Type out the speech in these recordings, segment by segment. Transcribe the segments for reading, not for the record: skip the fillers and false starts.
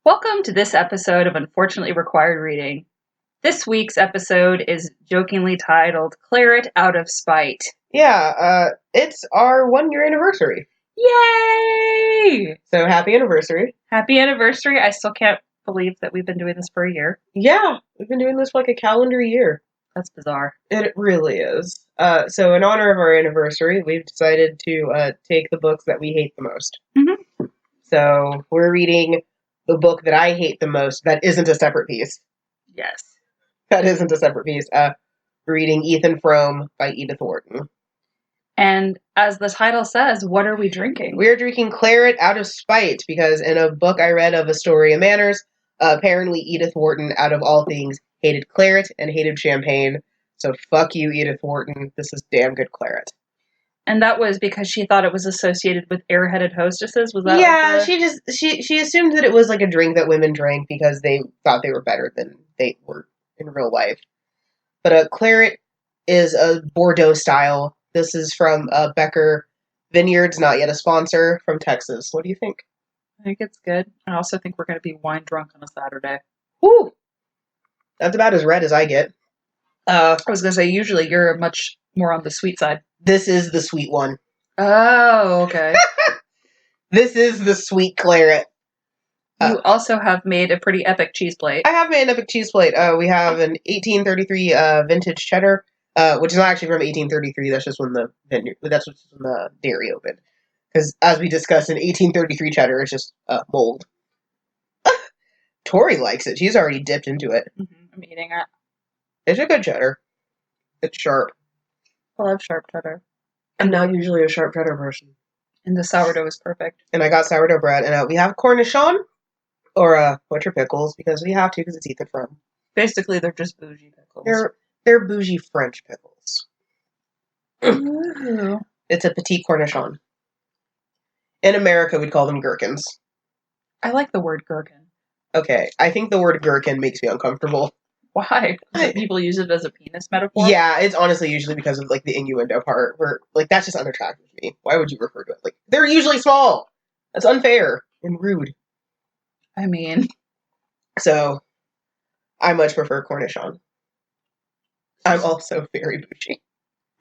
Welcome to this episode of Unfortunately Required Reading. This week's episode is jokingly titled Claret Out of Spite. Yeah, it's our 1-year anniversary. Yay! So happy anniversary. Happy anniversary. I still can't believe that we've been doing this for a year. Yeah, we've been doing this for like a calendar year. That's bizarre. It really is. So in honor of our anniversary, we've decided to take the books that we hate the most. Mm-hmm. So we're reading the book that I hate the most that isn't a separate piece. Yes. That isn't a separate piece. We're reading Ethan Frome by Edith Wharton. And as the title says, what are we drinking? We're drinking Claret Out of Spite because in a book I read of A Story of Manners, apparently Edith Wharton, out of all things, hated claret and hated champagne. So fuck you, Edith Wharton. This is damn good claret. And that was because she thought it was associated with airheaded hostesses? Was that she assumed that it was like a drink that women drank because they thought they were better than they were in real life. But claret is a Bordeaux style. This is from Becker Vineyards, not yet a sponsor, from Texas. What do you think? I think it's good. I also think we're going to be wine drunk on a Saturday. Woo! That's about as red as I get. I was going to say, usually you're much more on the sweet side. This is the sweet one. Oh, okay. This is the sweet claret. You also have made a pretty epic cheese plate. I have made an epic cheese plate. We have an 1833 vintage cheddar, which is not actually from 1833. That's just when the dairy opened. Because as we discussed, in 1833 cheddar is just mold. Tori likes it. She's already dipped into it. Mm-hmm. I'm eating it. It's a good cheddar. It's sharp. I love sharp cheddar. I'm not usually a sharp cheddar person. And the sourdough is perfect. And I got sourdough bread, and we have cornichon, or butcher pickles, because we have to, because it's Ethan Frome. Basically, they're just bougie pickles. They're bougie French pickles. Ooh. It's a petit cornichon. In America, we'd call them gherkins. I like the word gherkin. Okay, I think the word gherkin makes me uncomfortable. Why? Because people use it as a penis metaphor? Yeah, it's honestly usually because of like the innuendo part, where like that's just unattractive to me. Why would you refer to it? Like, they're usually small. That's unfair and rude. I mean, so I much prefer cornichon. I'm also very bougie.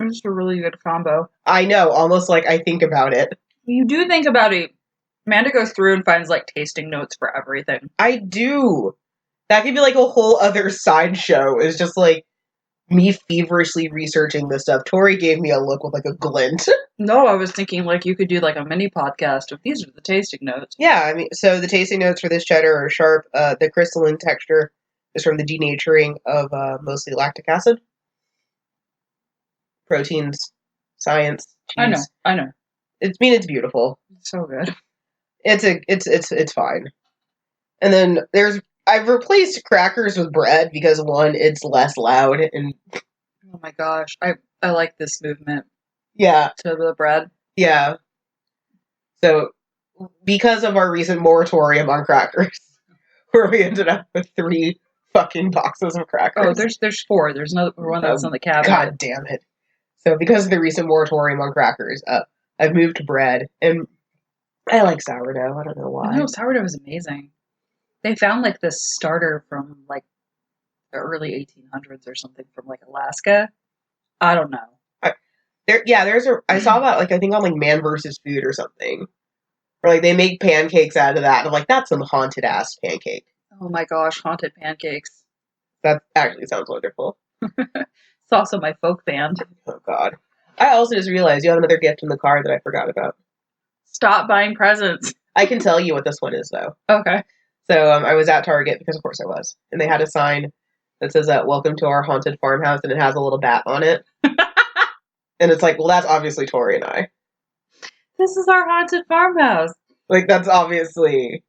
it's just a really good combo. I know, almost like I think about it. You do think about it. Amanda goes through and finds like tasting notes for everything. I do. That could be like a whole other sideshow. Is just like me feverishly researching this stuff. Tori gave me a look with like a glint. No, I was thinking like you could do like a mini podcast of these are the tasting notes. Yeah, I mean, so the tasting notes for this cheddar are sharp. The crystalline texture is from the denaturing of mostly lactic acid. Proteins, science, cheese. I know. It's beautiful. It's so good. It's fine. And then I've replaced crackers with bread because one, it's less loud, and Oh my gosh, I like this movement. Yeah. To the bread. Yeah. So because of our recent moratorium on crackers, where we ended up with 3 fucking boxes of crackers. Oh, there's 4. There's another one that's on the cabinet. God damn it. So because of the recent moratorium on crackers, I've moved to bread, and I like sourdough. I don't know why. No, sourdough is amazing. They found like this starter from like the early 1800s or something from like Alaska. I don't know. I saw that like I think on like Man vs. Food or something. Or like they make pancakes out of that. And I'm like, that's some haunted ass pancake. Oh my gosh, haunted pancakes. That actually sounds wonderful. It's also my folk band. Oh god. I also just realized you have another gift in the car that I forgot about. Stop buying presents. I can tell you what this one is though. Okay. So I was at Target, because of course I was, and they had a sign that says welcome to our haunted farmhouse, and it has a little bat on it. And it's like, well, that's obviously Tori and I. This is our haunted farmhouse. Like, that's obviously...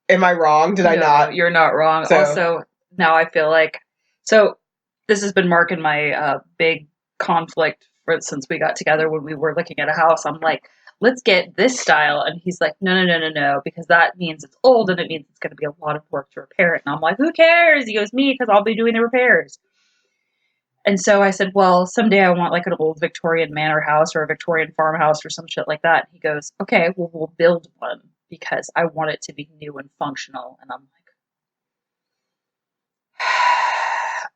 Am I wrong? Did I not? You're not wrong. So... Also, now I feel like... So, this has been marking my big conflict since we got together when we were looking at a house. I'm like, let's get this style. And he's like, no, because that means it's old and it means it's going to be a lot of work to repair it. And I'm like, who cares? He goes, me, because I'll be doing the repairs. And so I said, well, someday I want like an old Victorian manor house or a Victorian farmhouse or some shit like that. And he goes, okay, well, we'll build one because I want it to be new and functional. And I'm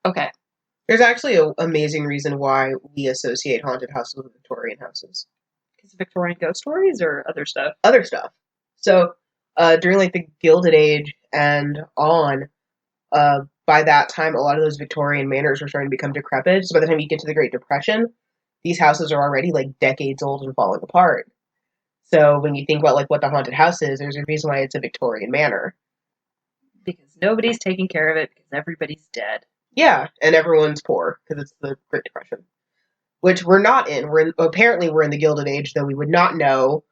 like, okay. There's actually an amazing reason why we associate haunted houses with Victorian houses. Because Victorian ghost stories or other stuff? Other stuff. So, during like the Gilded Age and on, by that time, a lot of those Victorian manors were starting to become decrepit. So by the time you get to the Great Depression, these houses are already like decades old and falling apart. So when you think about like what the haunted house is, there's a reason why it's a Victorian manor. Because nobody's taking care of it because everybody's dead. Yeah, and everyone's poor because it's the Great Depression, which we're not in. Apparently we're in the Gilded Age, though we would not know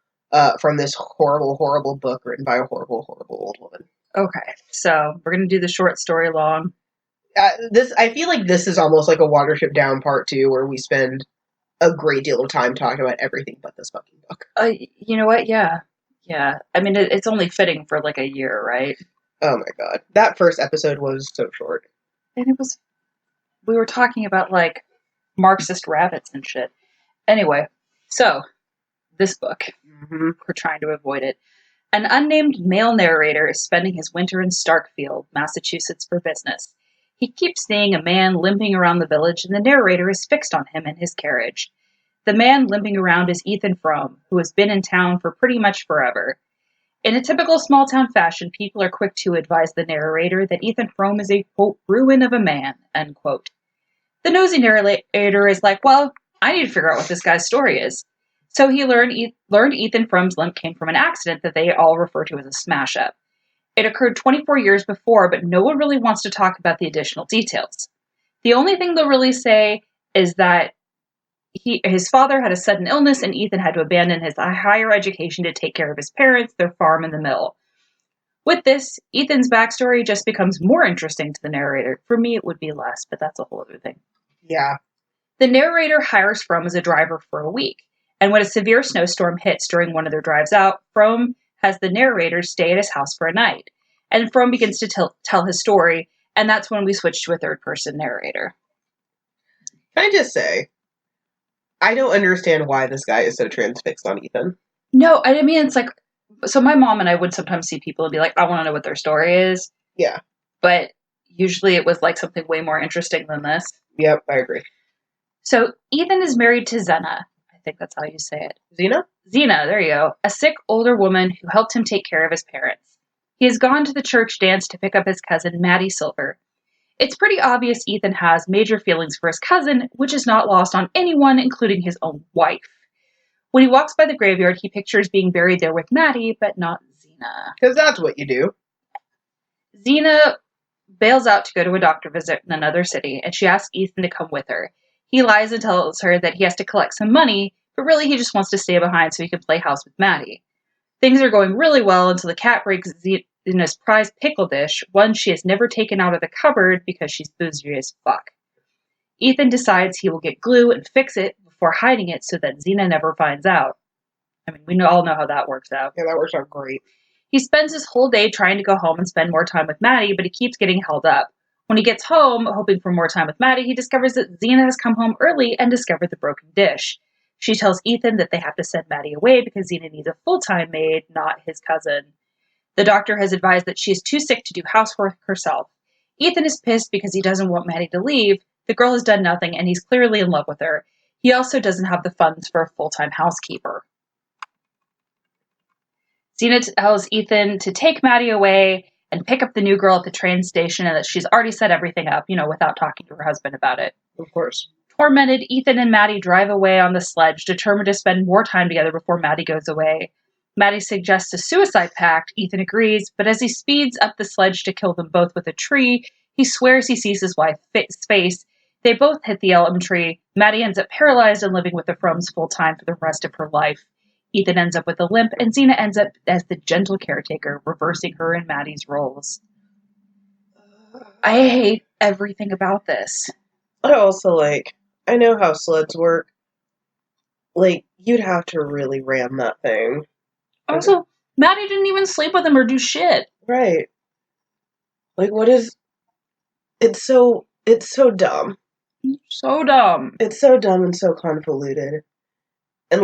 from this horrible, horrible book written by a horrible, horrible old woman. Okay, so we're gonna do the short story long. I feel like this is almost like a Watership Down Part 2, where we spend a great deal of time talking about everything but this fucking book. You know what? Yeah. I mean, it's only fitting for like a year, right? Oh my god, that first episode was so short. And we were talking about like Marxist rabbits and shit. Anyway, so this book, we're trying to avoid it. An unnamed male narrator is spending his winter in Starkfield, Massachusetts for business. He keeps seeing a man limping around the village, and the narrator is fixed on him and his carriage. The man limping around is Ethan Frome, who has been in town for pretty much forever. In a typical small-town fashion, people are quick to advise the narrator that Ethan Frome is a, quote, ruin of a man, end quote. The nosy narrator is like, well, I need to figure out what this guy's story is. So he learned Ethan Frome's limp came from an accident that they all refer to as a smash-up. It occurred 24 years before, but no one really wants to talk about the additional details. The only thing they'll really say is that his father had a sudden illness and Ethan had to abandon his higher education to take care of his parents, their farm, and the mill. With this, Ethan's backstory just becomes more interesting to the narrator. For me, it would be less, but that's a whole other thing. Yeah. The narrator hires Frome as a driver for a week, and when a severe snowstorm hits during one of their drives out, Frome has the narrator stay at his house for a night. And Frome begins to tell his story, and that's when we switch to a third-person narrator. Can I just say, I don't understand why this guy is so transfixed on Ethan. No, I mean, it's like, so my mom and I would sometimes see people and be like, I want to know what their story is. Yeah. But usually it was like something way more interesting than this. Yep, I agree. So Ethan is married to Zena. I think that's how you say it. Zena? Zena, there you go. A sick older woman who helped him take care of his parents. He has gone to the church dance to pick up his cousin, Maddie Silver. It's pretty obvious Ethan has major feelings for his cousin, which is not lost on anyone, including his own wife. When he walks by the graveyard, he pictures being buried there with Maddie, but not Zena. Because that's what you do. Zena bails out to go to a doctor visit in another city, and she asks Ethan to come with her. He lies and tells her that he has to collect some money, but really he just wants to stay behind so he can play house with Maddie. Things are going really well until the cat breaks Zena's prized pickle dish, one she has never taken out of the cupboard because she's bougie as fuck. Ethan decides he will get glue and fix it before hiding it so that Zena never finds out. I mean, we all know how that works out. Yeah, that works out great. He spends his whole day trying to go home and spend more time with Maddie, but he keeps getting held up. When he gets home, hoping for more time with Maddie, he discovers that Zena has come home early and discovered the broken dish. She tells Ethan that they have to send Maddie away because Zena needs a full-time maid, not his cousin. The doctor has advised that she is too sick to do housework herself. Ethan is pissed because he doesn't want Maddie to leave. The girl has done nothing, and he's clearly in love with her. He also doesn't have the funds for a full-time housekeeper. Zena tells Ethan to take Maddie away and pick up the new girl at the train station and that she's already set everything up, without talking to her husband about it. Of course. Tormented, Ethan and Maddie drive away on the sledge, determined to spend more time together before Maddie goes away. Maddie suggests a suicide pact. Ethan agrees, but as he speeds up the sledge to kill them both with a tree, he swears he sees his wife's face. They both hit the elm tree. Maddie ends up paralyzed and living with the Fromes full-time for the rest of her life. Ethan ends up with a limp, and Zena ends up as the gentle caretaker, reversing her and Maddie's roles. I hate everything about this. I also, I know how sleds work. You'd have to really ram that thing. Also, Maddie didn't even sleep with him or do shit. Right. What is... It's so dumb. So dumb. It's so dumb and so convoluted. And,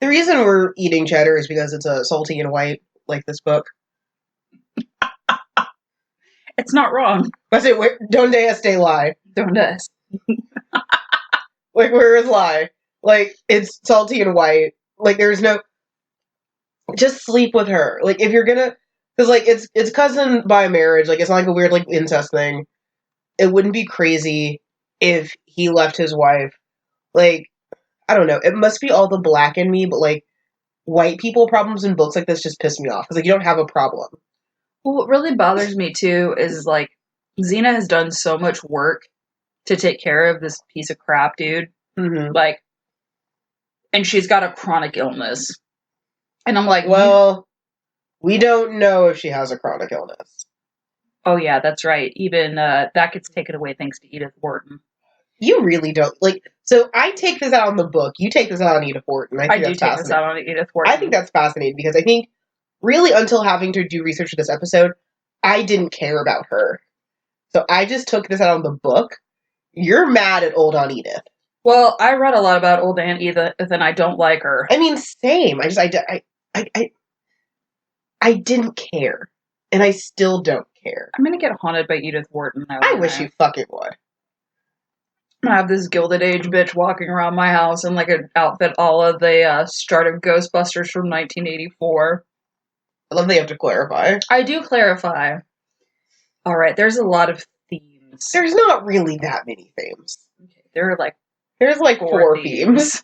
The reason we're eating cheddar is because it's a salty and white, like this book. It's not wrong. But it, donde este lie? Don't us. Like, where is lie? Like, it's salty and white. Like, there's no... Just sleep with her. Like, if you're gonna... Because, like, it's cousin by marriage. Like, it's not like a weird, like, incest thing. It wouldn't be crazy if he left his wife. Like, I don't know. It must be all the black in me, but, like, white people problems in books like this just piss me off. Because, like, you don't have a problem. Well, what really bothers me, too, is, like, Xena has done so much work to take care of this piece of crap dude. Mm-hmm. Like, and she's got a chronic illness. And I'm like, well, we don't know if she has a chronic illness. Oh, yeah, that's right. Even that gets taken away thanks to Edith Wharton. You really don't. Like, so I take this out on the book. You take this out on Edith Wharton. I do take this out on Edith Wharton. I think that's fascinating because I think, really, until having to do research for this episode, I didn't care about her. So I just took this out on the book. You're mad at old Aunt Edith. Well, I read a lot about old Aunt Edith, and I don't like her. I mean, same. I didn't care. And I still don't care. I'm gonna get haunted by Edith Wharton now. I wish you fucking would. I have this Gilded Age bitch walking around my house in like an outfit all of the start of Ghostbusters from 1984. I love they have to clarify. I do clarify. Alright, there's a lot of themes. There's not really that many themes. Okay, there's like four themes.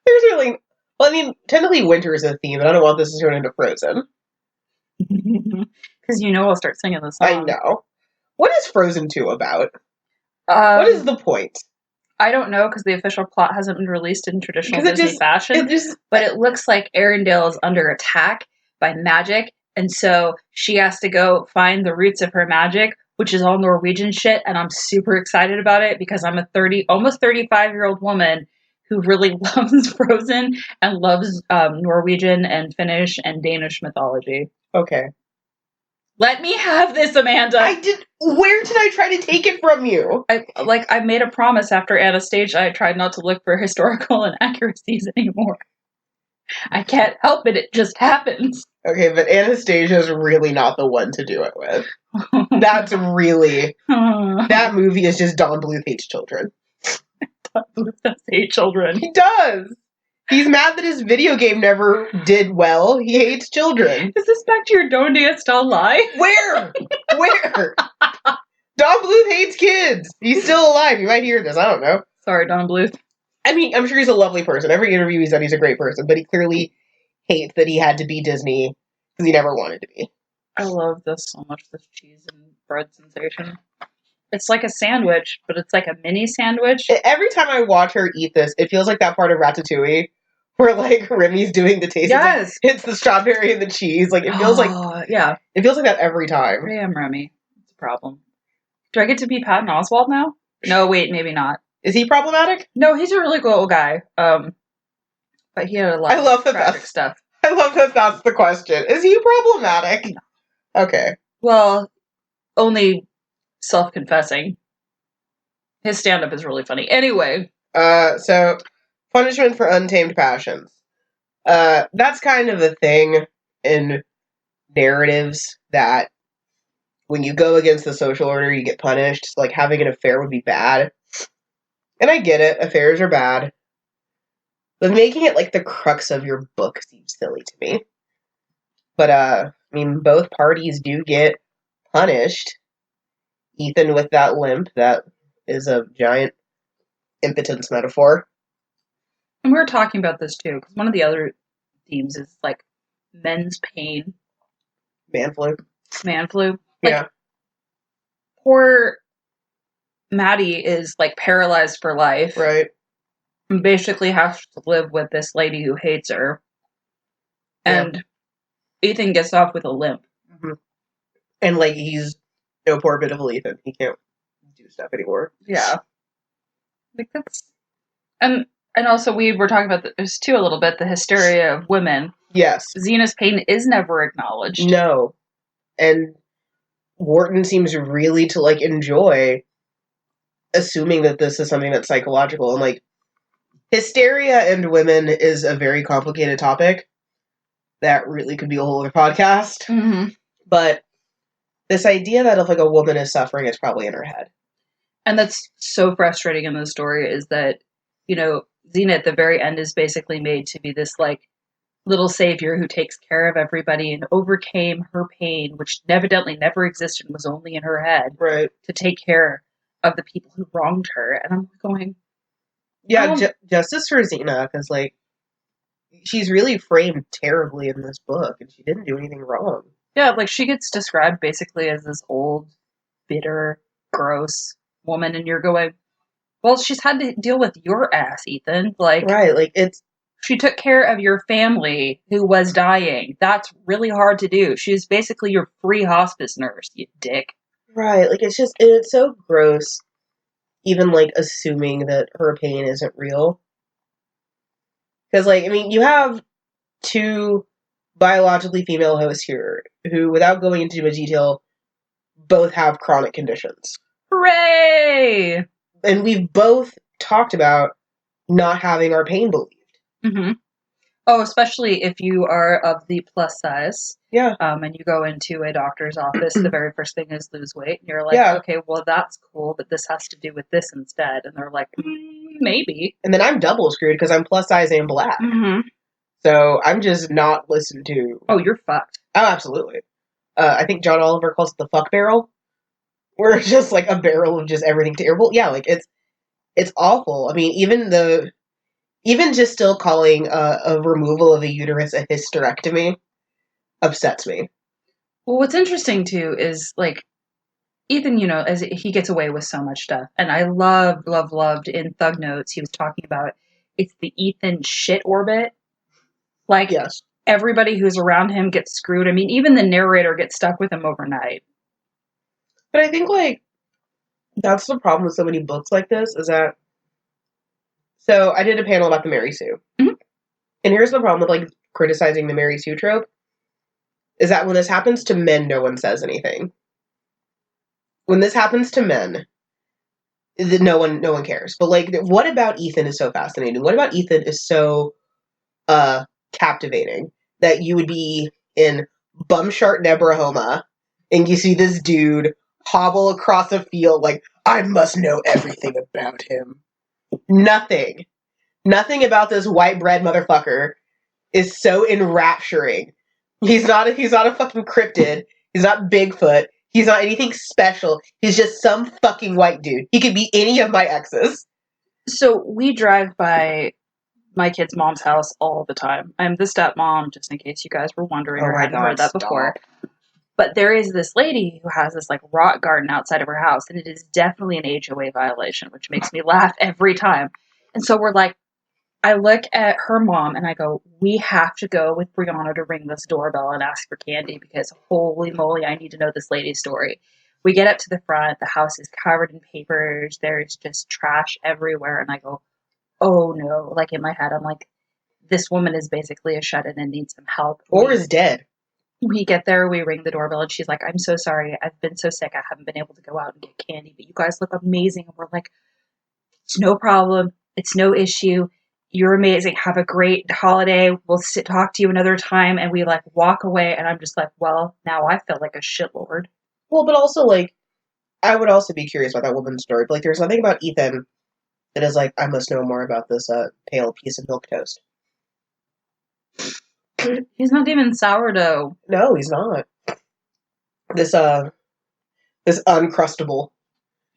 There's really... Well, I mean, technically winter is a theme, and I don't want this to turn into Frozen. Because I'll start singing this song. I know. What is Frozen 2 about? What is the point? I don't know, because the official plot hasn't been released in traditional Disney fashion. But it looks like Arendelle is under attack by magic, and so she has to go find the roots of her magic, which is all Norwegian shit, and I'm super excited about it because I'm a almost 35-year-old woman who really loves Frozen and loves Norwegian and Finnish and Danish mythology. Okay. Let me have this, Amanda. Where did I try to take it from you? I made a promise after Anastasia. I tried not to look for historical inaccuracies anymore. I can't help it. It just happens. Okay, but Anastasia is really not the one to do it with. That's really... that movie is just Don Bluth hates children. Don Bluth does hate children. He does! He's mad that his video game never did well. He hates children. Is this back to your Donde Está lie? Where? Don Bluth hates kids. He's still alive. You might hear this. I don't know. Sorry, Don Bluth. I mean, I'm sure he's a lovely person. Every interview he's done, he's a great person. But he clearly hates that he had to be Disney because he never wanted to be. I love this so much, this cheese and bread sensation. It's like a sandwich, but it's like a mini sandwich. Every time I watch her eat this, it feels like that part of Ratatouille where, like, Remy's doing the taste. Yes! It's the strawberry and the cheese. Like, it feels like... Yeah. It feels like that every time. I am Remy. It's a problem. Do I get to be Patton Oswalt now? No, wait, maybe not. Is he problematic? No, he's a really cool guy. But he had a lot of tragic stuff. I love that that's the question. Is he problematic? No. Okay. Well, only self-confessing. His stand-up is really funny. Anyway. So, punishment for untamed passions. That's kind of a thing in narratives that when you go against the social order, you get punished. So, like, having an affair would be bad. And I get it. Affairs are bad. But making it, like, the crux of your book seems silly to me. But, I mean, both parties do get punished. Ethan with that limp, that is a giant impotence metaphor. And we were talking about this, too, because one of the other themes is, like, men's pain. Man flu. Man flu. Like, yeah. Poor Maddie is, like, paralyzed for life. Right. And basically has to live with this lady who hates her. And Ethan gets off with a limp. Mm-hmm. And, like, he's no poor pitiful Ethan. He can't do stuff anymore. Yeah. Like, that's... And also, we were talking about this, too, a little bit, the hysteria of women. Yes. Xena's pain is never acknowledged. No. And Wharton seems really to, like, enjoy assuming that this is something that's psychological. And, like, hysteria and women is a very complicated topic. That really could be a whole other podcast. Mm-hmm. But this idea that if like a woman is suffering, it's probably in her head. And that's so frustrating in the story is that, you know, Xena at the very end is basically made to be this like little savior who takes care of everybody and overcame her pain, which evidently never existed and was only in her head, right? To take care of the people who wronged her. And I'm going, yeah, justice for Xena, because like she's really framed terribly in this book, and she didn't do anything wrong. Yeah, like she gets described basically as this old, bitter, gross woman, and you're going, well, she's had to deal with your ass, Ethan. Like, right, like she took care of your family who was dying. That's really hard to do. She's basically your free hospice nurse, you dick. Right, like it's so gross, even like assuming that her pain isn't real. Because, like, I mean, you have two biologically female hosts here who, without going into too much detail, both have chronic conditions. Hooray! And we've both talked about not having our pain believed. Mm-hmm. Oh, especially if you are of the plus size. Yeah. And you go into a doctor's office, the very first thing is lose weight. And you're like, okay, well, that's cool, but this has to do with this instead. And they're like, maybe. And then I'm double screwed because I'm plus size and black. Mm-hmm. So I'm just not listened to. Oh, you're fucked. Oh, absolutely. I think John Oliver calls it the fuck barrel. Where it's just like a barrel of just everything terrible. Yeah, like it's awful. I mean, even just still calling a removal of a uterus a hysterectomy upsets me. Well, what's interesting too is like Ethan, you know, as he gets away with so much stuff, and I loved in Thug Notes he was talking about it's the Ethan shit orbit. Like, yes, everybody who's around him gets screwed. I mean, even the narrator gets stuck with him overnight. But I think like that's the problem with so many books like this is that. So I did a panel about the Mary Sue. Mm-hmm. And here's the problem with like criticizing the Mary Sue trope is that when this happens to men, no one says anything. When this happens to men, no one cares. But like, what about Ethan is so fascinating? What about Ethan is so captivating that you would be in Bumshart, Nebrahoma, and you see this dude hobble across a field like, I must know everything about him. Nothing about this white bread motherfucker is so enrapturing. He's not a fucking cryptid. He's not Bigfoot. He's not anything special. He's just some fucking white dude. He could be any of my exes. So we drive by my kid's mom's house all the time. I'm the stepmom, just in case you guys were wondering or hadn't heard that before. But there is this lady who has this like rock garden outside of her house, and it is definitely an HOA violation, which makes me laugh every time. And so we're like, I look at her mom and I go, we have to go with Brianna to ring this doorbell and ask for candy because holy moly, I need to know this lady's story. We get up to the front, the house is covered in papers, there's just trash everywhere, and I go, oh no. Like in my head, I'm like, this woman is basically a shut-in and needs some help. Or is dead. We get there, we ring the doorbell, and she's like, I'm so sorry. I've been so sick. I haven't been able to go out and get candy, but you guys look amazing. And we're like, it's no problem. It's no issue. You're amazing. Have a great holiday. We'll talk to you another time. And we like walk away, and I'm just like, well, now I feel like a shitlord. Well, but also like, I would also be curious about that woman's story. But like, there's nothing about Ethan that is like, I must know more about this pale piece of milk toast. He's not even sourdough. No, he's not. This uncrustable.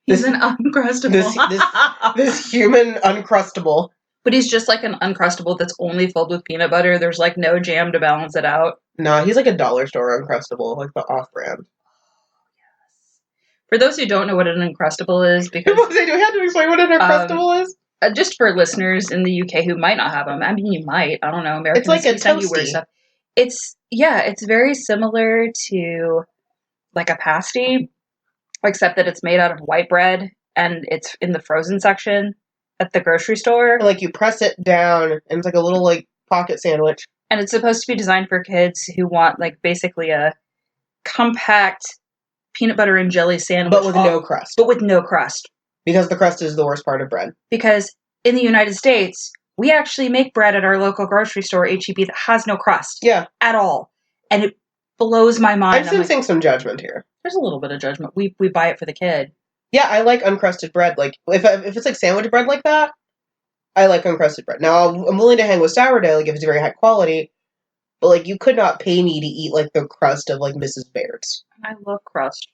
He's an uncrustable. This human uncrustable. But he's just like an uncrustable that's only filled with peanut butter. There's like no jam to balance it out. Nah, he's like a dollar store uncrustable, like the off-brand. Yes. For those who don't know what an uncrustable is, because do we have to explain what an uncrustable is? Just for listeners in the UK who might not have them, I mean, you might. I don't know. Americans, it's like a toasty. Weird stuff. It's very similar to like a pasty, except that it's made out of white bread and it's in the frozen section at the grocery store. Like you press it down and it's like a little like pocket sandwich. And it's supposed to be designed for kids who want like basically a compact peanut butter and jelly sandwich. But with no crust. But with no crust. Because the crust is the worst part of bread. Because in the United States, we actually make bread at our local grocery store, HEB, that has no crust. Yeah. At all. And it blows my mind. I'm sensing some judgment here. There's a little bit of judgment. We buy it for the kid. Yeah, I like uncrusted bread. Like, if it's like sandwich bread like that, I like uncrusted bread. Now, I'm willing to hang with sourdough, like, if it's very high quality, but, like, you could not pay me to eat, like, the crust of, like, Mrs. Baird's. I love crust.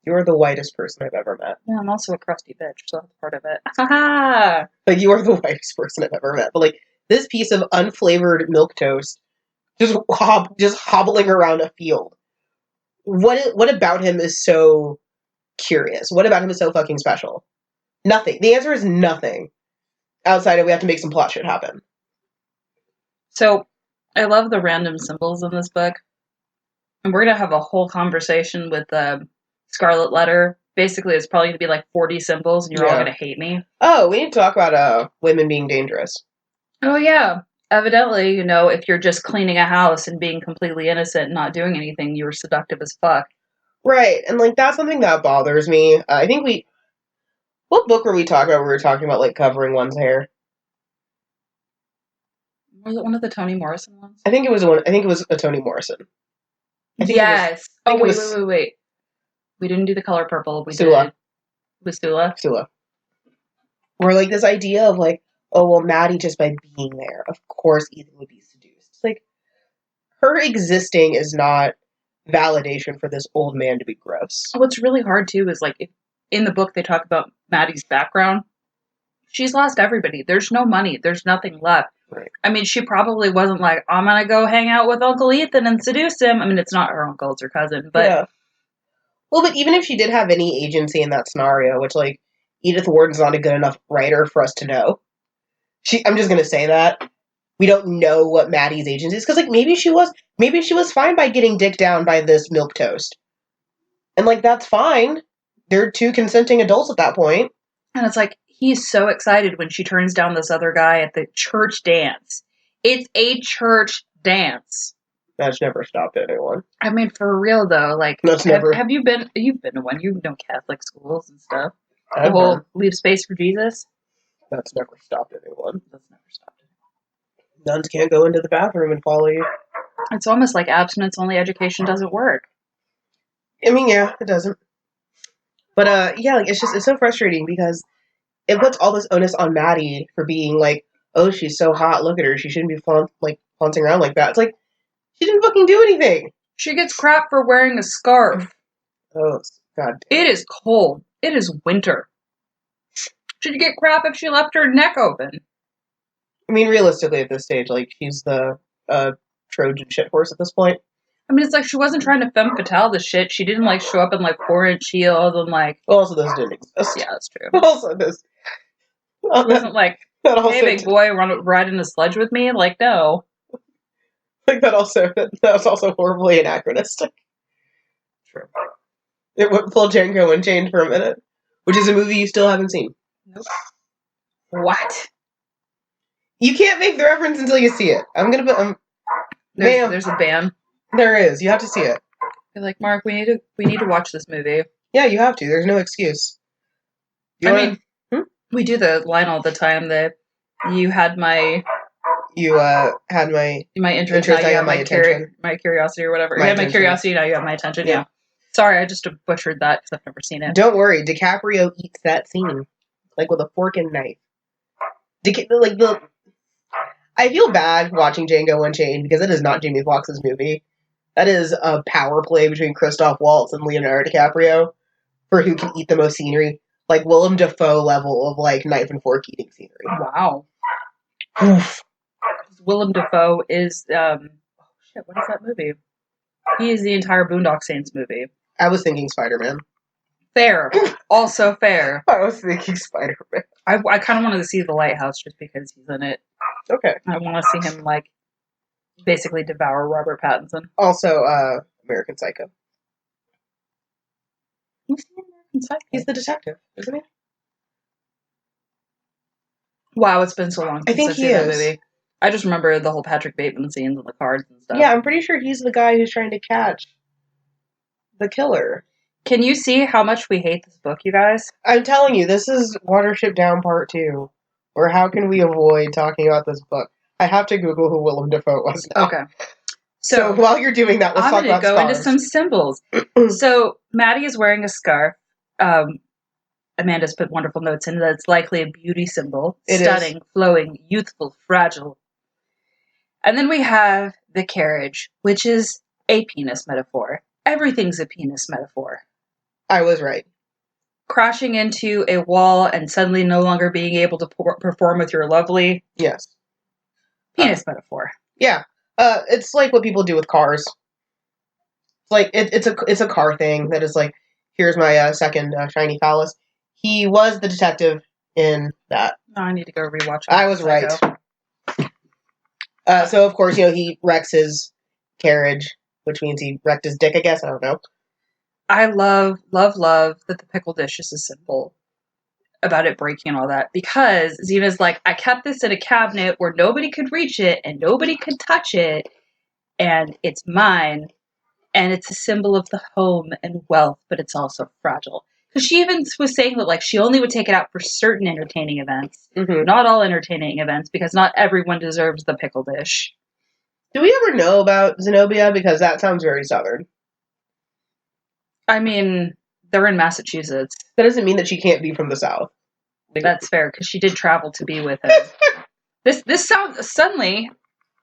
You're the whitest person I've ever met. Yeah, I'm also a crusty bitch, so that's part of it. Ha Like, you are the whitest person I've ever met. But, like, this piece of unflavored milquetoast just hobbling around a field. What about him is so curious? What about him is so fucking special? Nothing. The answer is nothing. Outside of we have to make some plot shit happen. So, I love the random symbols in this book. And we're going to have a whole conversation with Scarlet Letter. Basically, it's probably going to be like 40 symbols, and you're all going to hate me. Oh, we need to talk about women being dangerous. Oh, yeah. Evidently, you know, if you're just cleaning a house and being completely innocent and not doing anything, you're seductive as fuck. Right, and, like, that's something that bothers me. I think what book were we talking about? We were talking about, like, covering one's hair. Was it one of the Toni Morrison ones? I think it was a Toni Morrison. Yes. Wait. We didn't do the color purple. We Sula. did. With Sula? Sula. Or, like, this idea of, like, oh, well, Maddie, just by being there, of course Ethan would be seduced. It's like, her existing is not validation for this old man to be gross. What's really hard, too, is, like, in the book they talk about Maddie's background. She's lost everybody. There's no money. There's nothing left. Right. I mean, she probably wasn't like, I'm going to go hang out with Uncle Ethan and seduce him. I mean, it's not her uncle, it's her cousin, but... Yeah. Well, but even if she did have any agency in that scenario, which, like, Edith Wharton's not a good enough writer for us to know. I'm just gonna say that. We don't know what Maddie's agency is, because, like, maybe she was fine by getting dicked down by this milquetoast. And, like, that's fine. They're two consenting adults at that point. And it's like, he's so excited when she turns down this other guy at the church dance. It's a church dance. That's never stopped anyone. I mean, for real though, like, have you been? You've been to one. You know Catholic schools and stuff. The whole leave space for Jesus. That's never stopped anyone. That's never stopped anyone. Nuns can't go into the bathroom and follow you. It's almost like abstinence-only education doesn't work. I mean, yeah, it doesn't. But yeah, like, it's so frustrating because it puts all this onus on Maddie for being like, oh, she's so hot, look at her, she shouldn't be flaunting around like that. It's like, she didn't fucking do anything. She gets crap for wearing a scarf. Oh, God. It is cold. It is winter. She'd get crap if she left her neck open. I mean, realistically, at this stage, like, she's the Trojan shit horse at this point. I mean, it's like she wasn't trying to femme fatale the shit. She didn't, like, show up in, like, 4-inch heels and, like... Well, also, those didn't exist. Yeah, that's true. Also, this... It wasn't like, hey, big boy, ride in a sledge with me? Like, no. Like, that was also horribly anachronistic. True. It went full Django Unchained for a minute, which is a movie you still haven't seen. Nope. What? You can't make the reference until you see it. I'm gonna put... There's a ban. There is. You have to see it. You're like, Mark, we need to watch this movie. Yeah, you have to. There's no excuse. We do the line all the time that you had my... You had my interest, now you have my curiosity or whatever. You had my curiosity, now you have my attention. Yeah. Sorry, I just butchered that because I've never seen it. Don't worry, DiCaprio eats that scene like with a fork and knife. I feel bad watching Django Unchained because it is not Jamie Foxx's movie. That is a power play between Christoph Waltz and Leonardo DiCaprio for who can eat the most scenery. Like Willem Dafoe level of like knife and fork eating scenery. Wow. Oof. Willem Dafoe is what is that movie? He is the entire Boondock Saints movie. I was thinking Spider-Man. Fair. Also fair. I was thinking Spider-Man. I kind of wanted to see The Lighthouse just because he's in it. Okay. I want to see him, like, basically devour Robert Pattinson. Also, American Psycho. Who's the American Psycho? He's the detective, isn't he? Wow, it's been so long since I've seen that movie. I just remember the whole Patrick Bateman scenes and the cards and stuff. Yeah, I'm pretty sure he's the guy who's trying to catch the killer. Can you see how much we hate this book, you guys? I'm telling you, this is Watership Down Part 2. or how can we avoid talking about this book? I have to Google who Willem Dafoe was now. Okay. So while you're doing that, let's I'm talk going to about go scarves. into some symbols. So Maddie is wearing a scarf. Amanda's put wonderful notes in that it's likely a beauty symbol. It Stunning, is. flowing, youthful, fragile. And then we have the carriage, which is a penis metaphor. Everything's a penis metaphor. I was right. Crashing into a wall and suddenly no longer being able to perform with your lovely. Yes. Penis metaphor. Yeah. It's like what people do with cars. It's like it's a car thing that is like, here's my second shiny phallus. He was the detective in that. Oh, I need to go rewatch it. I was right. So of course, he wrecks his carriage, which means he wrecked his dick, I guess. I don't know. I love that the pickle dish is a symbol about it breaking and all that, because Xena's like, I kept this in a cabinet where nobody could reach it and nobody could touch it, and it's mine, and it's a symbol of the home and wealth, but it's also fragile. Because she even was saying that, like, she only would take it out for certain entertaining events, not all entertaining events, because not everyone deserves the pickle dish. Do we ever know about Zenobia? Because that sounds very Southern. I mean, they're in Massachusetts. That doesn't mean that she can't be from the South. That's fair, because she did travel to be with him. This sounds... Suddenly,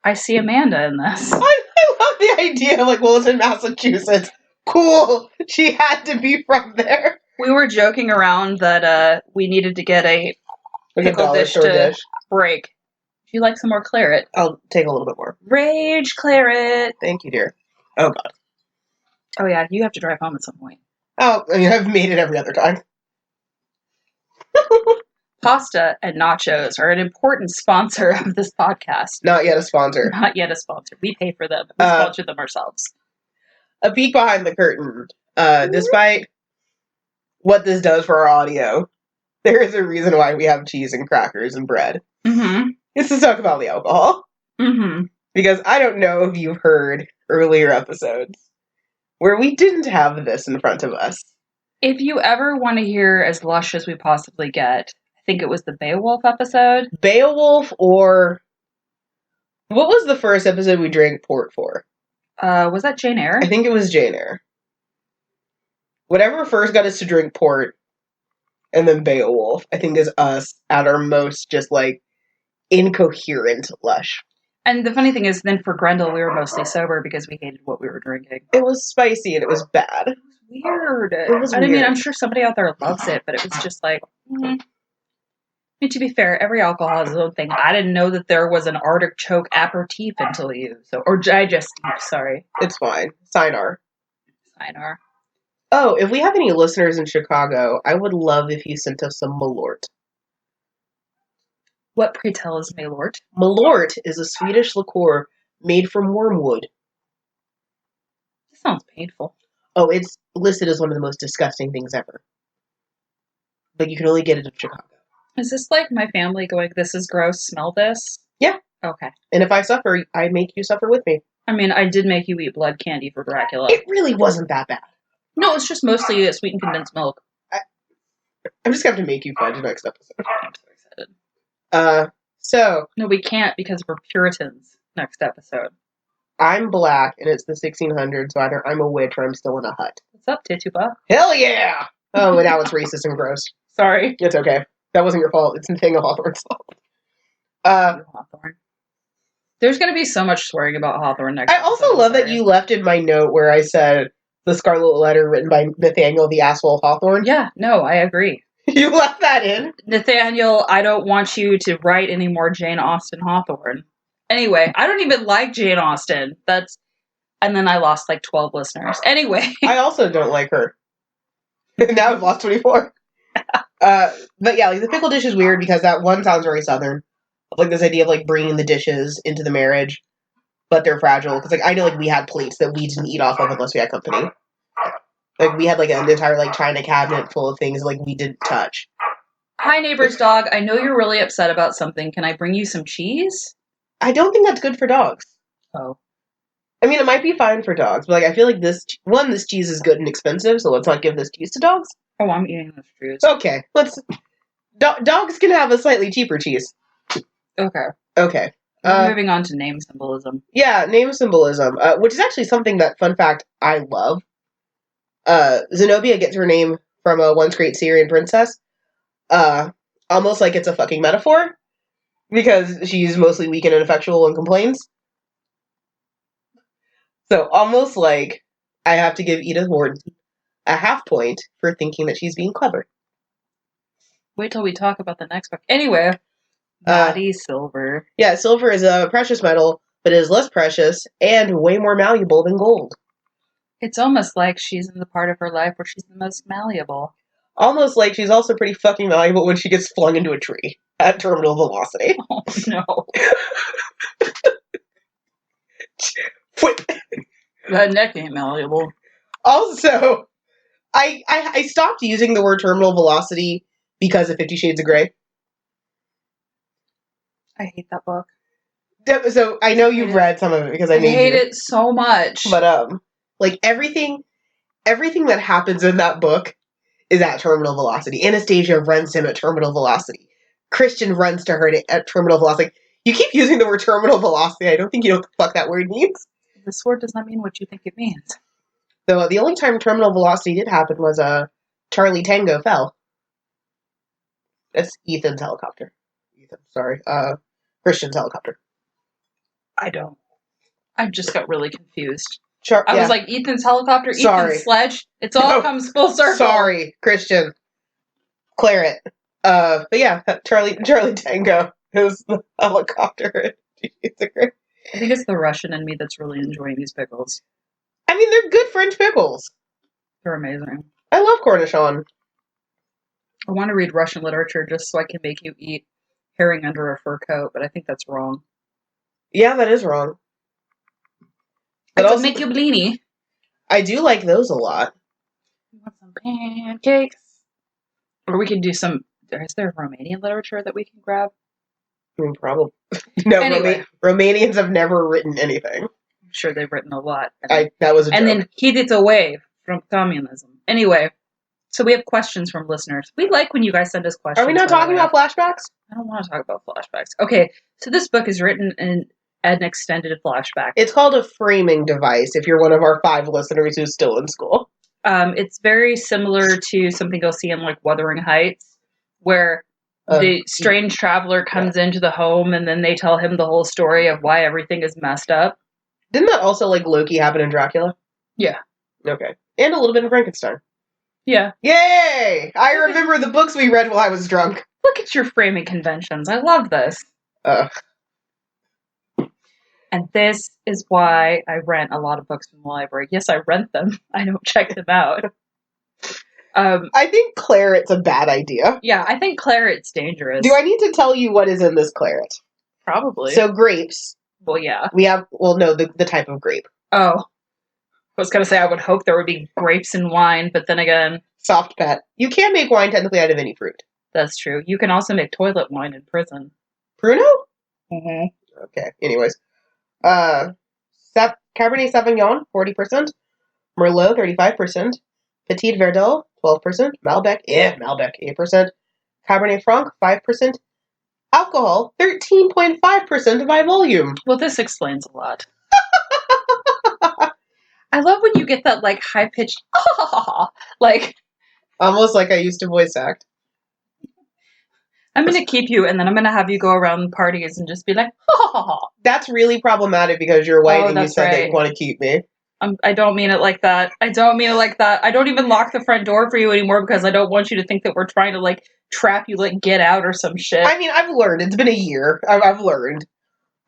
I see Amanda in this. I love the idea. Like, well, it's in Massachusetts. Cool. She had to be from there. We were joking around that we needed to get a pickle dish to break. If you like some more claret. I'll take a little bit more. Rage claret. Thank you, dear. Oh, God. Oh, yeah, you have to drive home at some point. Oh, I mean, I've made it every other time. Pasta and nachos are an important sponsor of this podcast. Not yet a sponsor. Not yet a sponsor. We pay for them. We sponsor them ourselves. A peek behind the curtain. Despite what this does for our audio, there is a reason why we have cheese and crackers and bread. Mm-hmm. It's to talk about the alcohol. Mm-hmm. Because I don't know if you've heard earlier episodes where we didn't have this in front of us. If you ever want to hear as lush as we possibly get, I think it was the Beowulf episode. Beowulf, or what was the first episode we drank port for? Was that Jane Eyre? I think it was Jane Eyre. Whatever first got us to drink port, and then Beowulf, I think is us at our most just like incoherent lush. And the funny thing is, then for Grendel, we were mostly sober because we hated what we were drinking. It was spicy and it was bad. It was weird. It was I weird. mean, I'm sure somebody out there loves it, but it was just like, I mean, to be fair, every alcohol has its own thing. I didn't know that there was an artichoke aperitif until or digestif, sorry. It's fine. Sinar. Sinar. Oh, if we have any listeners in Chicago, I would love if you sent us some Malort. What, pray tell, is Malort? Malort is a Swedish liqueur made from wormwood. This sounds painful. Oh, it's listed as one of the most disgusting things ever. But you can only get it in Chicago. Is this like my family going, this is gross, smell this? Yeah. Okay. And if I suffer, I make you suffer with me. I mean, I did make you eat blood candy for Dracula. It really wasn't that bad. No, it's just mostly sweetened condensed milk. I'm just going to have to make you fudge next episode. I'm so excited. So... No, we can't because we're Puritans next episode. I'm black, and it's the 1600s, so either I'm a witch or I'm still in a hut. What's up, Tituba? Hell yeah! Oh, and now it's racist and gross. Sorry. It's okay. That wasn't your fault. It's Nathaniel Hawthorne's fault. Hawthorne. There's going to be so much swearing about Hawthorne next I also love that you left in my note where I said the Scarlet Letter written by Nathaniel the Asshole Hawthorne. Yeah, no, I agree. You left that in? Nathaniel, I don't want you to write any more Jane Austen Hawthorne. Anyway, I don't even like Jane Austen. And then I lost like 12 listeners. Anyway. I also don't like her. Now I've lost 24. But yeah, like the pickle dish is weird because that one sounds very Southern. Like this idea of like bringing the dishes into the marriage, but they're fragile. Because like I know like we had plates that we didn't eat off of unless we had company. Like we had like an entire like china cabinet full of things like we didn't touch. Hi neighbor's dog, I know you're really upset about something. Can I bring you some cheese? I don't think that's good for dogs. Oh. I mean, it might be fine for dogs, but like I feel like this cheese is good and expensive, so let's not give this cheese to dogs. Oh, I'm eating this cheese. Okay, let's Dogs can have a slightly cheaper cheese. Okay. Okay. We're moving on to name symbolism. Yeah, name symbolism, which is actually something that, fun fact, I love. Zenobia gets her name from a once great Syrian princess. Almost like it's a fucking metaphor, because she's mostly weak and ineffectual and complains. So almost like I have to give Edith Wharton a half point for thinking that she's being clever. Wait till we talk about the next book. Anyway, body silver. Yeah, silver is a precious metal, but it is less precious and way more malleable than gold. It's almost like she's in the part of her life where she's the most malleable. Almost like she's also pretty fucking malleable when she gets flung into a tree at terminal velocity. Oh, no. That neck ain't malleable. Also, I stopped using the word terminal velocity because of 50 Shades of Grey. I hate that book. So I know you've read some of it because I made hate it so much. But like everything that happens in that book is at terminal velocity. Anastasia runs him at terminal velocity. Christian runs to her at terminal velocity. You keep using the word terminal velocity. I don't think you know what the fuck that word means. This word does not mean what you think it means. So the only time terminal velocity did happen was Charlie Tango fell. That's Ethan's helicopter. Christian's helicopter. I just got really confused. I was like, Ethan's helicopter, Sorry. Ethan's sledge. It's all comes full circle. Sorry, Christian. Claret. But yeah, Charlie Tango is the helicopter. I think it's the Russian in me that's really enjoying these pickles. I mean, they're good French pickles. They're amazing. I love cornichon. I want to read Russian literature just so I can make you eat herring under a fur coat, but I think that's wrong. Yeah, that is wrong. But also make you blini. I do like those a lot. We want some pancakes. Or we can do some... Is there Romanian literature that we can grab? I mean, probably. No, anyway. Romanians have never written anything. I'm sure they've written a lot. That was a joke. And then hid it away from communism. Anyway, so we have questions from listeners. We like when you guys send us questions. Are we not talking about flashbacks? I don't want to talk about flashbacks. Okay, so this book is written in an extended flashback. It's called a framing device, if you're one of our 5 listeners who's still in school. It's very similar to something you'll see in, like, Wuthering Heights, where the strange traveler comes into the home and then they tell him the whole story of why everything is messed up. Didn't that also, like, Loki happen in Dracula? Yeah. Okay. And a little bit in Frankenstein. Yeah. Yay! I remember the books we read while I was drunk. Look at your framing conventions. I love this. And this is why I rent a lot of books from the library. Yes, I rent them. I don't check them out. I think claret's a bad idea. Yeah, I think claret's dangerous. Do I need to tell you what is in this claret? Probably. So grapes. Well, yeah. We have, the type of grape. Oh. I was going to say I would hope there would be grapes in wine, but then again... Soft pet. You can make wine technically out of any fruit. That's true. You can also make toilet wine in prison. Pruno? Mm-hmm. Okay, anyways. Cabernet Sauvignon, 40%. Merlot, 35%. Petit Verdot, 12%. Malbec, 8%. Cabernet Franc, 5%. Alcohol, 13.5% by volume. Well, this explains a lot. I love when you get that, like, high-pitched, like... Almost like I used to voice act. I'm going to keep you, and then I'm going to have you go around parties and just be like, That's really problematic because you're white and you said that you want to keep me. I don't mean it like that. I don't even lock the front door for you anymore because I don't want you to think that we're trying to, like, trap you, like, get out or some shit. I mean, I've learned. It's been a year. I've learned.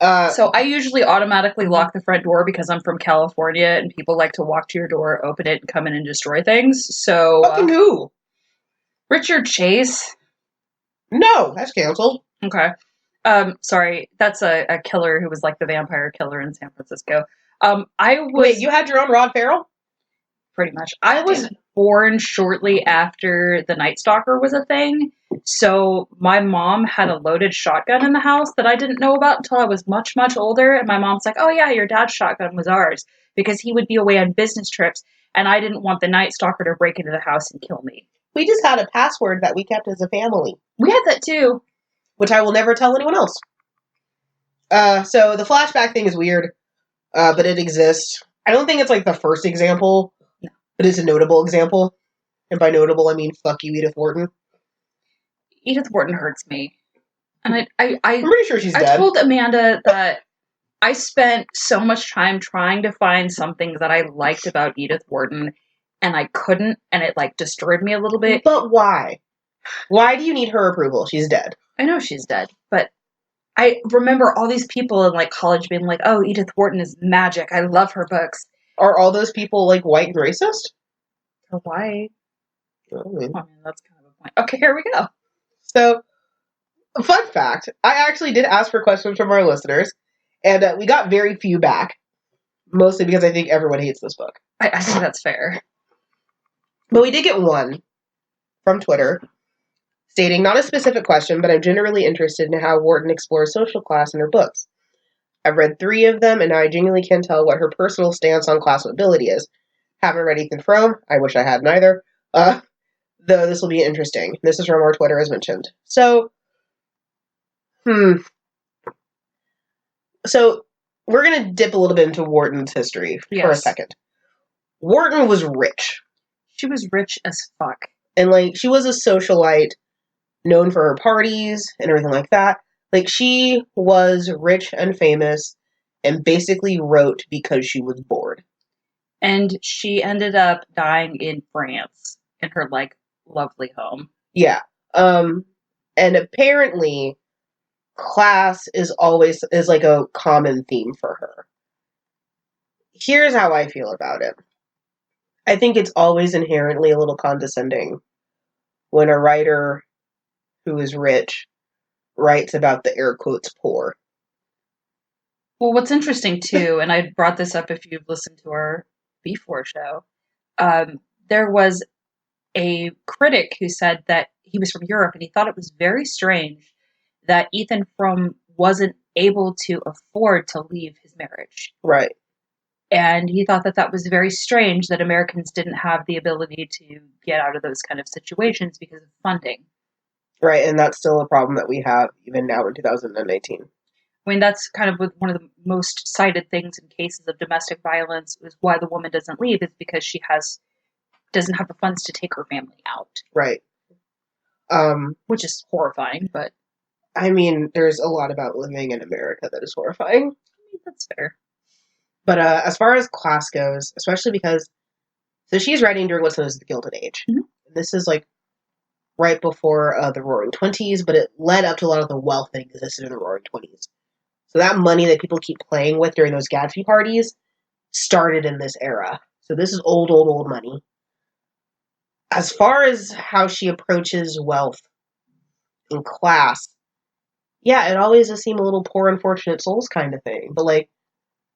So I usually automatically lock the front door because I'm from California and people like to walk to your door, open it, and come in and destroy things. So fucking who? Richard Chase. No, that's canceled. Okay. Sorry, that's a killer who was like the vampire killer in San Francisco. Wait, you had your own Rod Ferrell? Pretty much. I was born shortly after the Night Stalker was a thing. So my mom had a loaded shotgun in the house that I didn't know about until I was much, much older. And my mom's like, oh yeah, your dad's shotgun was ours because he would be away on business trips. And I didn't want the Night Stalker to break into the house and kill me. We just had a password that we kept as a family. We had that too. Which I will never tell anyone else. So the flashback thing is weird, but it exists. I don't think it's like the first example, but it's a notable example. And by notable, I mean fuck you, Edith Wharton. Edith Wharton hurts me. And I'm pretty sure she's dead. I told Amanda that I spent so much time trying to find something that I liked about Edith Wharton, and I couldn't, and it like destroyed me a little bit. But why? Why do you need her approval? She's dead. I know she's dead, but I remember all these people in like college being like, "Oh, Edith Wharton is magic. I love her books." Are all those people like white and racist? Or white? I mean, that's kind of a point. Okay, here we go. So, fun fact: I actually did ask for questions from our listeners, and we got very few back. Mostly because I think everyone hates this book. I think that's fair. But we did get one from Twitter stating, not a specific question, but I'm generally interested in how Wharton explores social class in her books. I've read 3 of them, and now I genuinely can't tell what her personal stance on class mobility is. Haven't read Ethan Frome. I wish I had neither. Though this will be interesting. This is from our Twitter, as mentioned. So, So, we're going to dip a little bit into Wharton's history for a second. Wharton was rich. She was rich as fuck. And, like, she was a socialite, known for her parties and everything like that. Like, she was rich and famous and basically wrote because she was bored. And she ended up dying in France in her, like, lovely home. Yeah. And apparently, class is like a common theme for her. Here's how I feel about it. I think it's always inherently a little condescending when a writer who is rich writes about the air quotes poor. Well, what's interesting too, and I brought this up if you've listened to our B4 show, there was a critic who said that he was from Europe and he thought it was very strange that Ethan Frome wasn't able to afford to leave his marriage. Right. And he thought that that was very strange that Americans didn't have the ability to get out of those kind of situations because of funding. Right, and that's still a problem that we have even now in 2018. I mean, that's kind of one of the most cited things in cases of domestic violence is why the woman doesn't leave is because she doesn't have the funds to take her family out. Right. Which is horrifying, but... I mean, there's a lot about living in America that is horrifying. I mean, that's fair. But as far as class goes, especially because... So she's writing during what's known as the Gilded Age. Mm-hmm. This is like right before the Roaring Twenties, but it led up to a lot of the wealth that existed in the Roaring Twenties. So that money that people keep playing with during those Gatsby parties started in this era. So this is old money. As far as how she approaches wealth and class, yeah, it always does seem a little poor unfortunate souls kind of thing. But, like,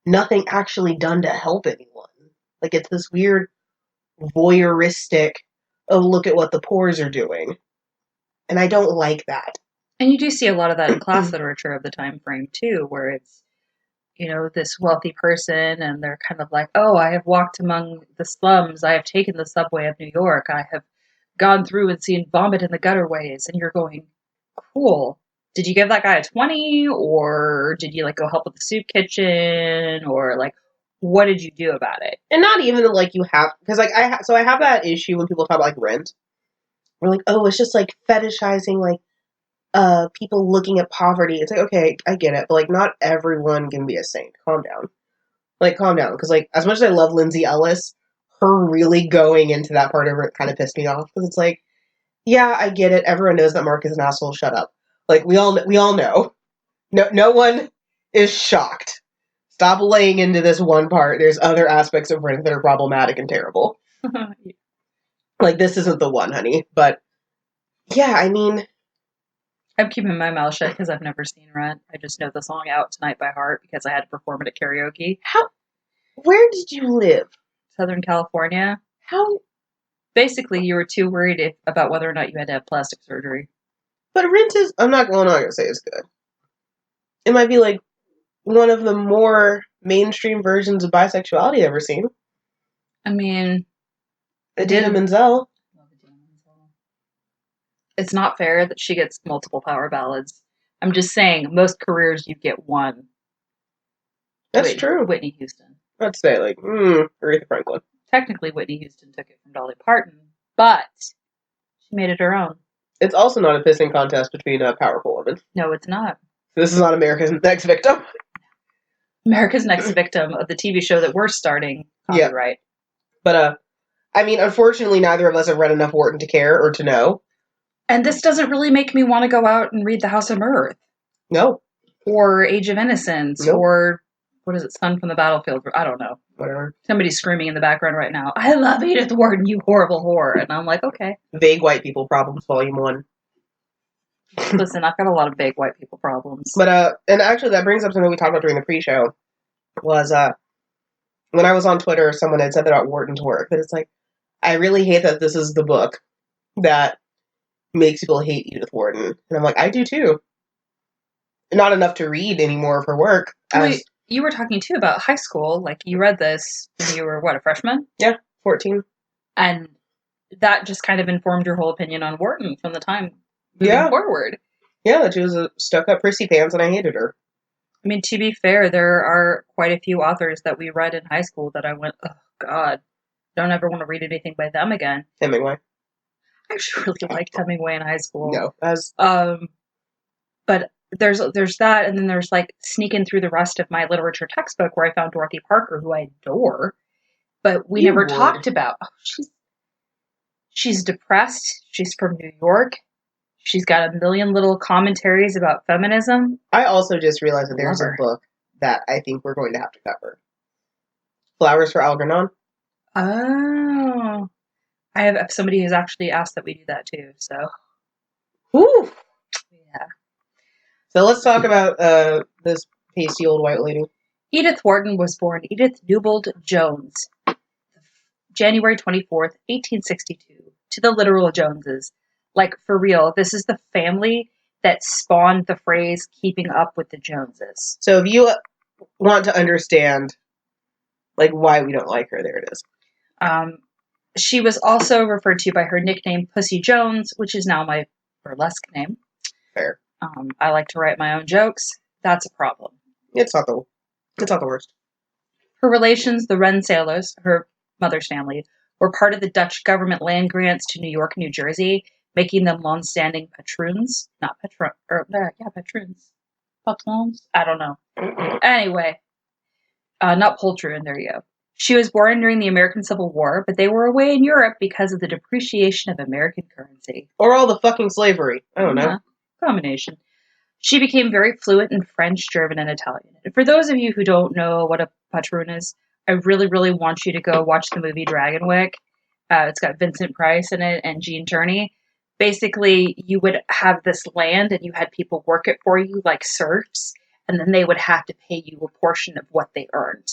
nothing actually done to help anyone. Like, it's this weird voyeuristic, oh, look at what the poors are doing. And I don't like that. And you do see a lot of that in class literature of the time frame, too, where it's, you know, this wealthy person, and they're kind of like, oh, I have walked among the slums, I have taken the subway of New York, I have gone through and seen vomit in the gutterways, and you're going, cool. Did you give that guy a 20, or did you, like, go help with the soup kitchen, or, like, what did you do about it? And not even, like, you have, because, like, I have that issue when people talk about, like, rent. We're like, oh, it's just, like, fetishizing, like, people looking at poverty. It's like, okay, I get it, but, like, not everyone can be a saint. Calm down. Like, calm down. Because, like, as much as I love Lindsay Ellis, her really going into that part of it kind of pissed me off. Because it's like, yeah, I get it. Everyone knows that Mark is an asshole. Shut up. Like, we all know. No one is shocked. Stop laying into this one part. There's other aspects of Rent that are problematic and terrible. Like, this isn't the one, honey. But, yeah, I mean... I'm keeping my mouth shut because I've never seen Rent. I just know the song Out Tonight by heart because I had to perform it at karaoke. Where did you live? Southern California. How? Basically, you were too worried about whether or not you had to have plastic surgery. But Rent is... I'm not going to say it's good. It might be, like, one of the more mainstream versions of bisexuality I've ever seen. I mean... Idina Menzel. It's not fair that she gets multiple power ballads. I'm just saying, most careers you get one. That's true. Whitney Houston. I'd say, like, Aretha Franklin. Technically, Whitney Houston took it from Dolly Parton, but she made it her own. It's also not a pissing contest between powerful women. No, it's not. This is not America's Next Victim. America's Next Victim of the TV show that we're starting. Copyright. But, I mean, unfortunately, neither of us have read enough Wharton to care or to know. And this doesn't really make me want to go out and read The House of Mirth. No. Or Age of Innocence. Nope. Or, what is it, Son from the Battlefield? I don't know. Whatever. Somebody's screaming in the background right now, I love Edith Wharton, you horrible whore. And I'm like, okay. Vague White People Problems, Volume 1. Listen, I've got a lot of vague white people problems. But, and actually that brings up something we talked about during the pre-show, was, when I was on Twitter, someone had said that about Wharton's work, that it's like, I really hate that this is the book that makes people hate Edith Wharton. And I'm like, I do too. Not enough to read any more of her work. Wait, you were talking too about high school, like you read this when you were, what, a freshman? Yeah, 14. And that just kind of informed your whole opinion on Wharton from the time moving forward. Yeah, that she was a stuck-up prissy pants and I hated her. I mean, to be fair, there are quite a few authors that we read in high school that I went, oh, God, don't ever want to read anything by them again. Hemingway. I actually really liked Hemingway in high school. No, but there's that, and then there's like sneaking through the rest of my literature textbook where I found Dorothy Parker, who I adore, but we never talked about. Oh, she's depressed. She's from New York. She's got a million little commentaries about feminism. I also just realized that there's a book that I think we're going to have to cover. Flowers for Algernon. Oh. I have somebody who's actually asked that we do that too, so. Woo! Yeah. So let's talk about this pasty old white lady. Edith Wharton was born Edith Newbold Jones, January 24th, 1862, to the literal Joneses. Like, for real, this is the family that spawned the phrase, keeping up with the Joneses. So if you want to understand, like, why we don't like her, there it is. She was also referred to by her nickname, Pussy Jones, which is now my burlesque name. Fair. I like to write my own jokes. That's a problem. It's not the worst. Her relations, the Rensselaers, her mother's family, were part of the Dutch government land grants to New York and New Jersey, making them long-standing patroons. Patroons. Patrons? I don't know. Anyway, not poltroon, there you go. She was born during the American Civil War, but they were away in Europe because of the depreciation of American currency. Or all the fucking slavery. I don't know. Combination. She became very fluent in French, German, and Italian. And for those of you who don't know what a patroon is, I really, really want you to go watch the movie Dragonwyck. It's got Vincent Price in it and Gene Tierney. Basically, you would have this land and you had people work it for you like serfs, and then they would have to pay you a portion of what they earned.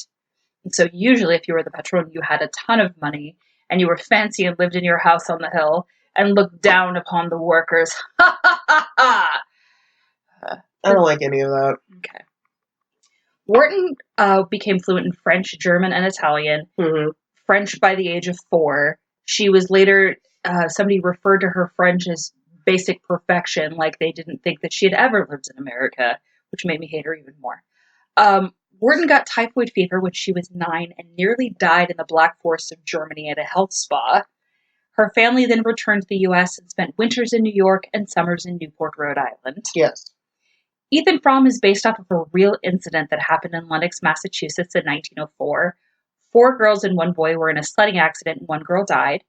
And so usually if you were the patron, you had a ton of money and you were fancy and lived in your house on the hill and looked down upon the workers. Ha ha ha ha! I don't like any of that. Okay. Wharton became fluent in French, German, and Italian. Mm-hmm. French by the age of 4. She was later, somebody referred to her French as basic perfection, like they didn't think that she had ever lived in America, which made me hate her even more. Wharton got typhoid fever when she was 9 and nearly died in the Black Forest of Germany at a health spa. Her family then returned to the U.S. and spent winters in New York and summers in Newport, Rhode Island. Yes. Ethan Frome is based off of a real incident that happened in Lenox, Massachusetts in 1904. 4 girls and 1 boy were in a sledding accident and 1 girl died.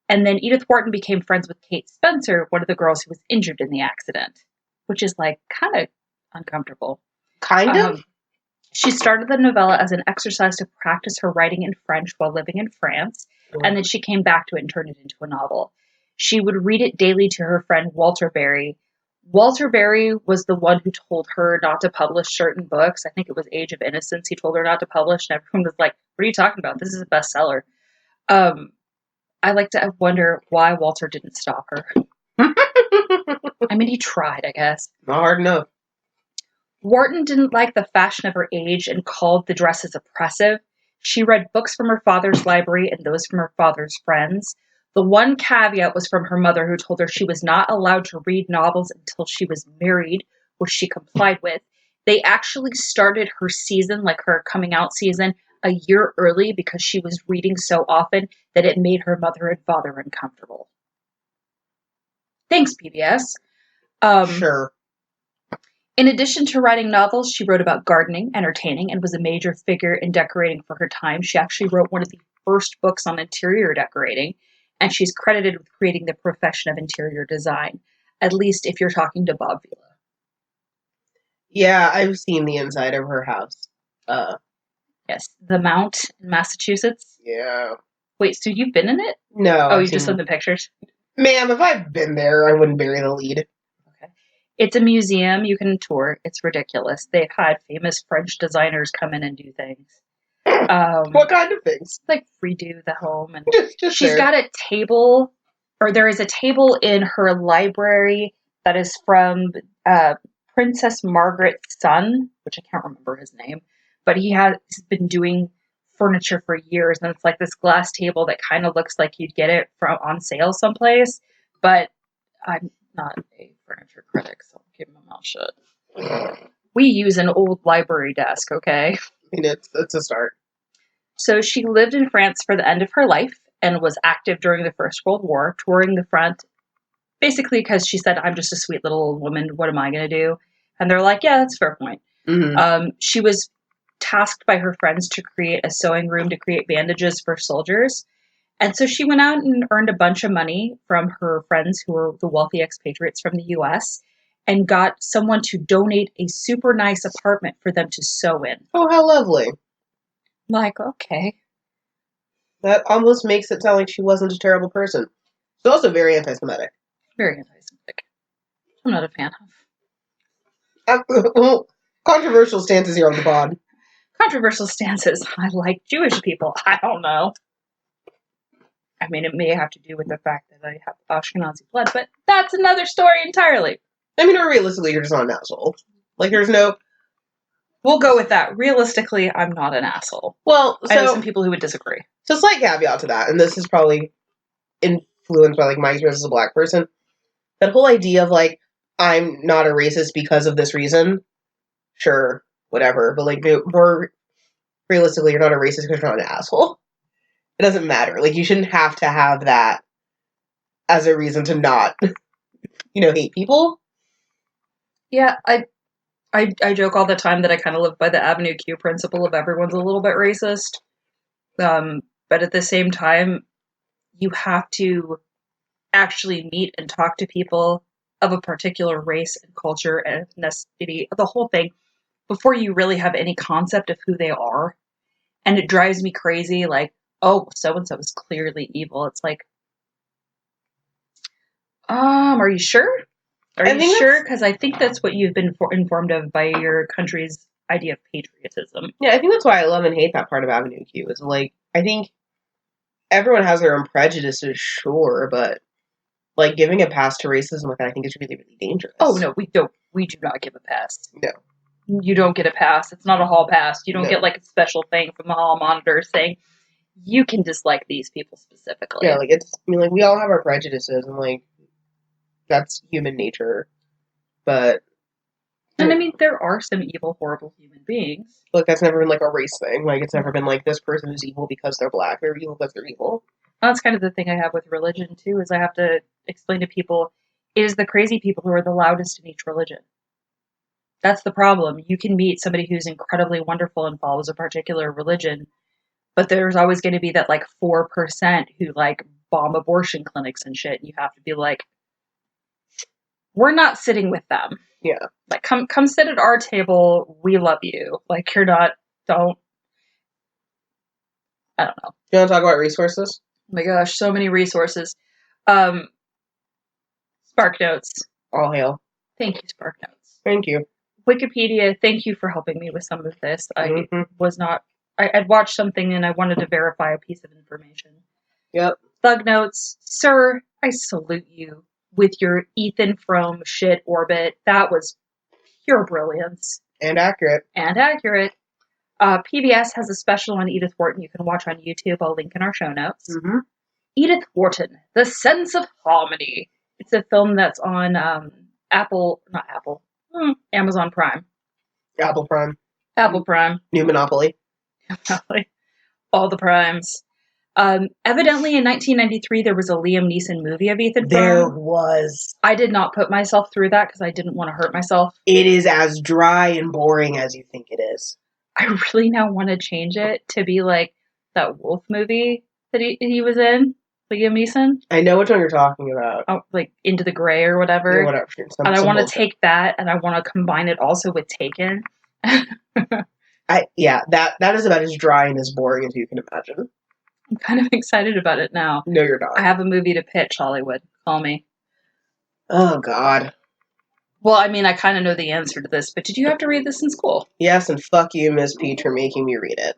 And then Edith Wharton became friends with Kate Spencer, one of the girls who was injured in the accident, which is like kind of uncomfortable. Kind of? She started the novella as an exercise to practice her writing in French while living in France, and then she came back to it and turned it into a novel. She would read it daily to her friend Walter Berry. Walter Berry was the one who told her not to publish certain books. I think it was Age of Innocence he told her not to publish, and everyone was like, what are you talking about? This is a bestseller. I like to wonder why Walter didn't stop her. I mean, he tried, I guess. Not hard enough. Wharton didn't like the fashion of her age and called the dresses oppressive. She read books from her father's library and those from her father's friends. The one caveat was from her mother, who told her she was not allowed to read novels until she was married, which she complied with. They actually started her season, like her coming out season, a year early because she was reading so often that it made her mother and father uncomfortable. Thanks, PBS. Sure. In addition to writing novels, she wrote about gardening, entertaining, and was a major figure in decorating for her time. She actually wrote one of the first books on interior decorating, and she's credited with creating the profession of interior design, at least if you're talking to Bob Vila. Yeah, I've seen the inside of her house. Yes, the Mount in Massachusetts. Yeah. Wait, so you've been in it? No. Oh, you just sent the pictures? Ma'am, if I've been there, I wouldn't bury the lead. Okay. It's a museum you can tour. It's ridiculous. They've had famous French designers come in and do things. What kind of things? Like redo the home. And just she's got a table, or there is a table in her library that is from Princess Margaret's son, which I can't remember his name, but he's been doing furniture for years, and it's like this glass table that kind of looks like you'd get it from on sale someplace, but I'm not a furniture critic, so I'll keep my mouth shut. We use an old library desk, okay? I mean, it's a start. So she lived in France for the end of her life and was active during the First World War, touring the front, basically because she said, I'm just a sweet little old woman, what am I going to do? And they're like, yeah, that's a fair point. Mm-hmm. She was tasked by her friends to create a sewing room to create bandages for soldiers. And so she went out and earned a bunch of money from her friends who were the wealthy expatriates from the US and got someone to donate a super nice apartment for them to sew in. Oh, how lovely. I'm like, okay. That almost makes it sound like she wasn't a terrible person. She's also very anti-Semitic. Very anti-Semitic. I'm not a fan of. Well, controversial stances here on the pod. Controversial stances. I like Jewish people. I don't know. I mean, it may have to do with the fact that I have Ashkenazi blood, but that's another story entirely. I mean, realistically, you're just not an asshole. Like, there's no... We'll go with that. Realistically, I'm not an asshole. Well, I know some people who would disagree. So, slight caveat to that, and this is probably influenced by, like, my experience as a black person. That whole idea of, like, I'm not a racist because of this reason. Sure, whatever. But, like, more realistically, you're not a racist because you're not an asshole. It doesn't matter. Like, you shouldn't have to have that as a reason to not, hate people. Yeah, I joke all the time that I kind of live by the Avenue Q principle of everyone's a little bit racist. But at the same time, you have to actually meet and talk to people of a particular race and culture and ethnicity, the whole thing, before you really have any concept of who they are. And it drives me crazy, like, oh, so-and-so is clearly evil. It's like, are you sure? Are you sure? Because I think that's what you've been informed of by your country's idea of patriotism. Yeah, I think that's why I love and hate that part of Avenue Q. Is like, I think everyone has their own prejudices, sure, but like giving a pass to racism, like I think is really, really dangerous. Oh no, we don't. We do not give a pass. No, you don't get a pass. It's not a hall pass. You don't get like a special thing from the hall monitor saying you can dislike these people specifically. Yeah, like we all have our prejudices, and like that's human nature. But and I mean, there are some evil, horrible human beings. Like that's never been like a race thing. Like it's never been like this person is evil because they're black. They're evil because they're evil. Well, that's kind of the thing I have with religion too. Is I have to explain to people it is the crazy people who are the loudest in each religion. That's the problem. You can meet somebody who's incredibly wonderful and follows a particular religion, but there's always going to be that like 4% who like bomb abortion clinics and shit. And you have to be like, we're not sitting with them. Yeah. Like, come sit at our table. We love you. Like, you're not, don't. I don't know. You want to talk about resources? Oh my gosh, so many resources. Spark Notes. All hail. Thank you, Spark Notes. Thank you. Wikipedia, thank you for helping me with some of this. I was not, I'd watched something and I wanted to verify a piece of information. Yep. Thug Notes, sir, I salute you with your Ethan Frome shit orbit. That was pure brilliance. And accurate. PBS has a special on Edith Wharton you can watch on YouTube. I'll link in our show notes. Mm-hmm. Edith Wharton, The Sense of Harmony. It's a film that's on Amazon Prime. Apple Prime. Apple Prime. New Monopoly. All the primes. Evidently in 1993 there was a Liam Neeson movie of Ethan Frome. There was. I did not put myself through that because I didn't want to hurt myself. It is as dry and boring as you think it is. I really now want to change it to be like that Wolf movie that he was in, Liam Neeson. I know which one you're talking about. Oh, like Into the Gray or whatever. Yeah, whatever. And I want to take that and I want to combine it also with Taken. That is about as dry and as boring as you can imagine. I'm kind of excited about it now. No, you're not. I have a movie to pitch, Hollywood. Call me. Oh, God. Well, I mean, I kind of know the answer to this, but did you have to read this in school? Yes, and fuck you, Miss Peach, for making me read it.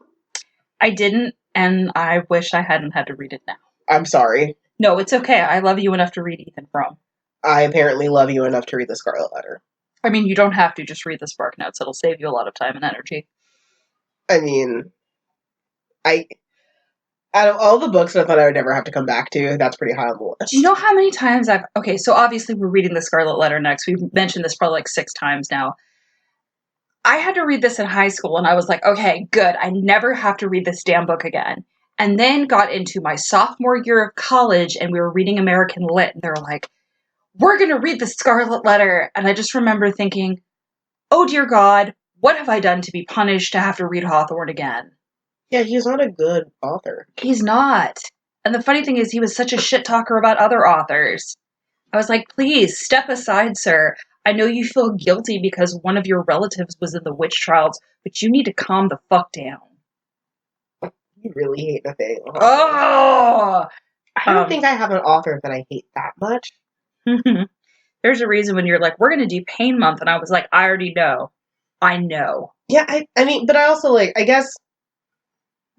I didn't, and I wish I hadn't had to read it now. I'm sorry. No, it's okay. I love you enough to read Ethan Frome. I apparently love you enough to read The Scarlet Letter. I mean, you don't have to just read the Spark Notes. It'll save you a lot of time and energy. I mean, out of all the books that I thought I would never have to come back to, that's pretty high on the list. Do you know how many times okay, so obviously we're reading The Scarlet Letter next. We've mentioned this probably like 6 times now. I had to read this in high school and I was like, okay, good. I never have to read this damn book again. And then got into my sophomore year of college and we were reading American Lit and they were like, we're going to read The Scarlet Letter. And I just remember thinking, oh dear God, what have I done to be punished to have to read Hawthorne again? Yeah, he's not a good author. He's not. And the funny thing is he was such a shit talker about other authors. I was like, please, step aside, sir. I know you feel guilty because one of your relatives was in the witch trials, but you need to calm the fuck down. You really hate Nathaniel. Oh! I don't think I have an author that I hate that much. There's a reason when you're like, we're going to do Pain Month, and I was like, I already know. I know. Yeah, I mean, but I also, I guess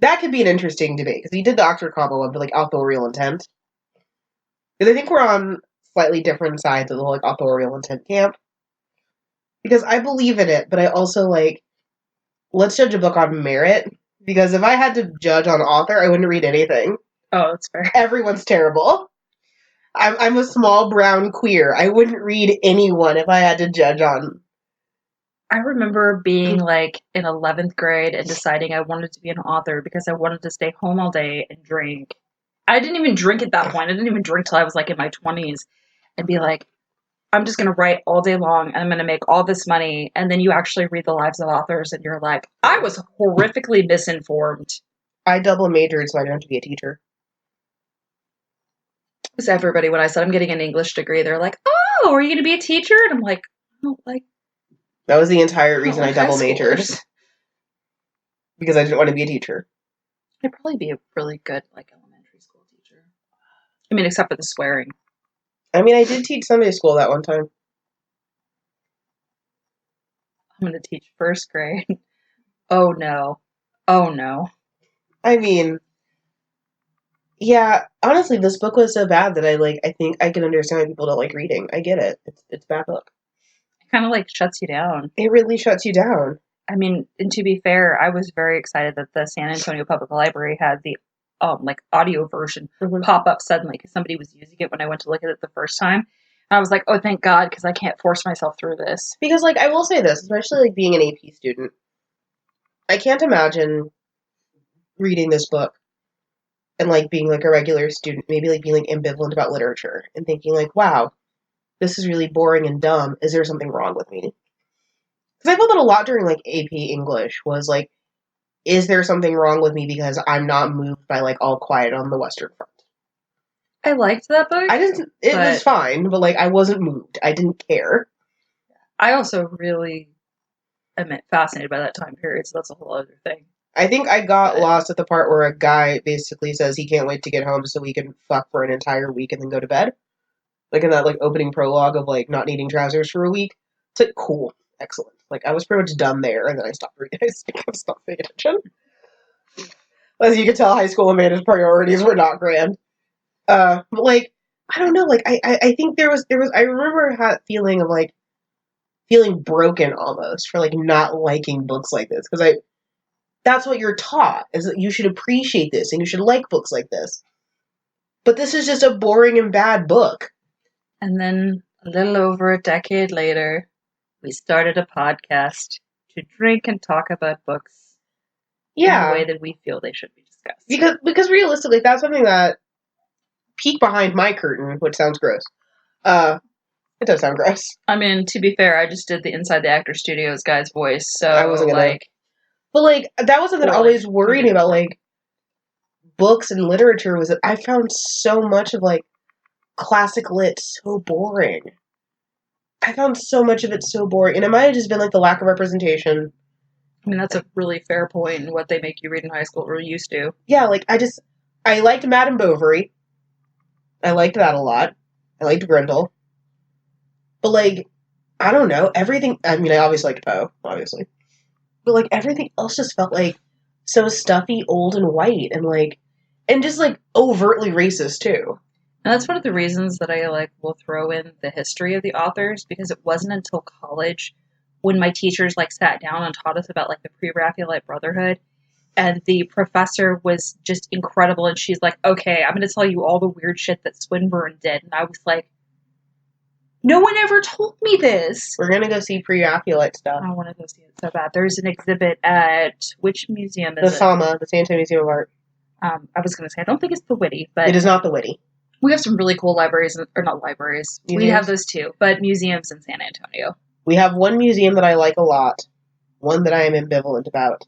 that could be an interesting debate, because we did the Oxford combo of, authorial intent. Because I think we're on slightly different sides of the whole, authorial intent camp. Because I believe in it, but I also, let's judge a book on merit. Because if I had to judge on author, I wouldn't read anything. Oh, that's fair. Everyone's terrible. I'm a small brown queer. I wouldn't read anyone if I had to judge on. I remember being in 11th grade and deciding I wanted to be an author because I wanted to stay home all day and drink. I didn't even drink at that point. I didn't even drink till I was in my 20s and be like, I'm just going to write all day long and I'm going to make all this money. And then you actually read the lives of authors and you're like, I was horrifically misinformed. I double majored so I don't have to be a teacher. It was everybody when I said I'm getting an English degree. They're like, oh, are you going to be a teacher? And I'm like, oh, that was the entire reason I double majored. Because I didn't want to be a teacher. I'd probably be a really good, elementary school teacher. I mean, except for the swearing. I mean, I did teach Sunday school that one time. I'm going to teach first grade. Oh, no. Oh, no. I mean, yeah, honestly, this book was so bad that I think I can understand why people don't like reading. I get it. It's a bad book. It kind of, shuts you down. It really shuts you down. I mean, and to be fair, I was very excited that the San Antonio Public Library had the, audio version pop up suddenly because somebody was using it when I went to look at it the first time. And I was like, oh, thank God, because I can't force myself through this. Because, I will say this, especially, being an AP student, I can't imagine reading this book and, being, a regular student, maybe, being, ambivalent about literature and thinking, wow, this is really boring and dumb. Is there something wrong with me? Because I felt that a lot during, AP English was, is there something wrong with me because I'm not moved by, All Quiet on the Western Front? I liked that book. It was fine, but, I wasn't moved. I didn't care. I also really am fascinated by that time period, so that's a whole other thing. I think I got lost at the part where a guy basically says he can't wait to get home so he can fuck for an entire week and then go to bed. In that, opening prologue of, not needing trousers for a week. It's cool. Excellent. I was pretty much done there, and then I stopped reading. I stopped paying attention. As you can tell, high school Amanda's priorities were not grand. But, I don't know, I think there was, I remember feeling of, feeling broken almost for, not liking books like this. Because that's what you're taught, is that you should appreciate this, and you should like books like this. But this is just a boring and bad book. And then a little over a decade later, we started a podcast to drink and talk about books in the way that we feel they should be discussed. Because realistically, that's something that peeked behind my curtain, which sounds gross. It does sound gross. I mean, to be fair, I just did the Inside the Actor Studios guy's voice, so I wasn't gonna... But, like, that was something that always worried me about, like, books and literature, was that I found so much of, like, classic lit so boring. I found so much of it so boring. And it might have just been, like, the lack of representation. I mean, that's a really fair point in what they make you read in high school or used to. Yeah, like, I liked Madame Bovary. I liked that a lot. I liked Grendel. But, like, I don't know, everything... I mean, I obviously liked Poe, obviously. But, like, everything else just felt, like, so stuffy, old, and white, and, like... And just, like, overtly racist, too. And that's one of the reasons that I, like, will throw in the history of the authors, because it wasn't until college when my teachers, like, sat down and taught us about, like, the pre-Raphaelite Brotherhood, and the professor was just incredible, and she's like, okay, I'm going to tell you all the weird shit that Swinburne did, and I was like, no one ever told me this. We're going to go see pre-Raphaelite stuff. I want to go see it so bad. There's an exhibit at, which museum is it? The SAMA, the San Antonio Museum of Art. I was going to say, I don't think it's the Whitty, but... It is not the Whitty. We have some really cool libraries, or not libraries. Museums? We have those too, but museums in San Antonio. We have one museum that I like a lot, one that I am ambivalent about,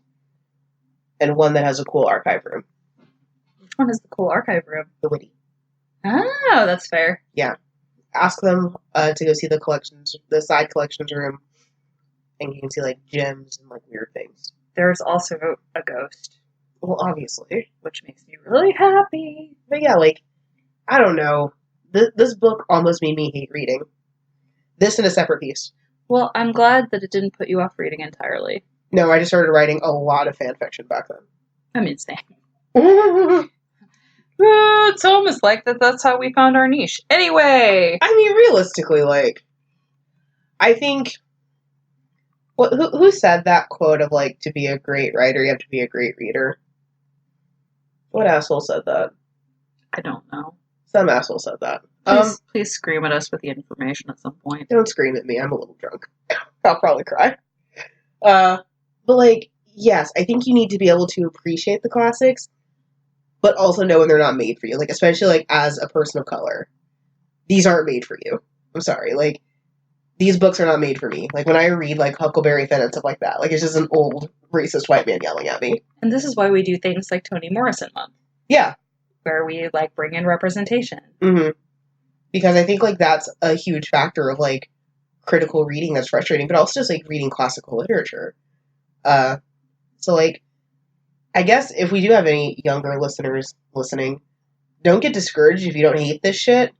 and one that has a cool archive room. Which one is the cool archive room? The Whitty. Oh, that's fair. Yeah. Ask them to go see the collections, the side collections room, and you can see, like, gems and, like, weird things. There's also a ghost. Well, obviously. Which makes me really happy. But yeah, like, I don't know. This book almost made me hate reading. This in a separate piece. Well, I'm glad that it didn't put you off reading entirely. No, I just started writing a lot of fan fiction back then. I mean, same. It's almost like that's how we found our niche. Anyway! I mean, realistically, like, I think... Who said that quote of, like, to be a great writer, you have to be a great reader? What asshole said that? I don't know. Some asshole said that. Please scream at us with the information at some point. Don't scream at me. I'm a little drunk. I'll probably cry. But, like, yes, I think you need to be able to appreciate the classics, but also know when they're not made for you. Like, especially, like, as a person of color. These aren't made for you. I'm sorry. Like, these books are not made for me. Like, when I read, like, Huckleberry Finn and stuff like that, like, it's just an old, racist white man yelling at me. And this is why we do things like Toni Morrison Month. Yeah. Where we, like, bring in representation. Mm-hmm. Because I think, like, that's a huge factor of, like, critical reading that's frustrating, but also just, like, reading classical literature. So, like, I guess if we do have any younger listeners listening, don't get discouraged if you don't hate this shit.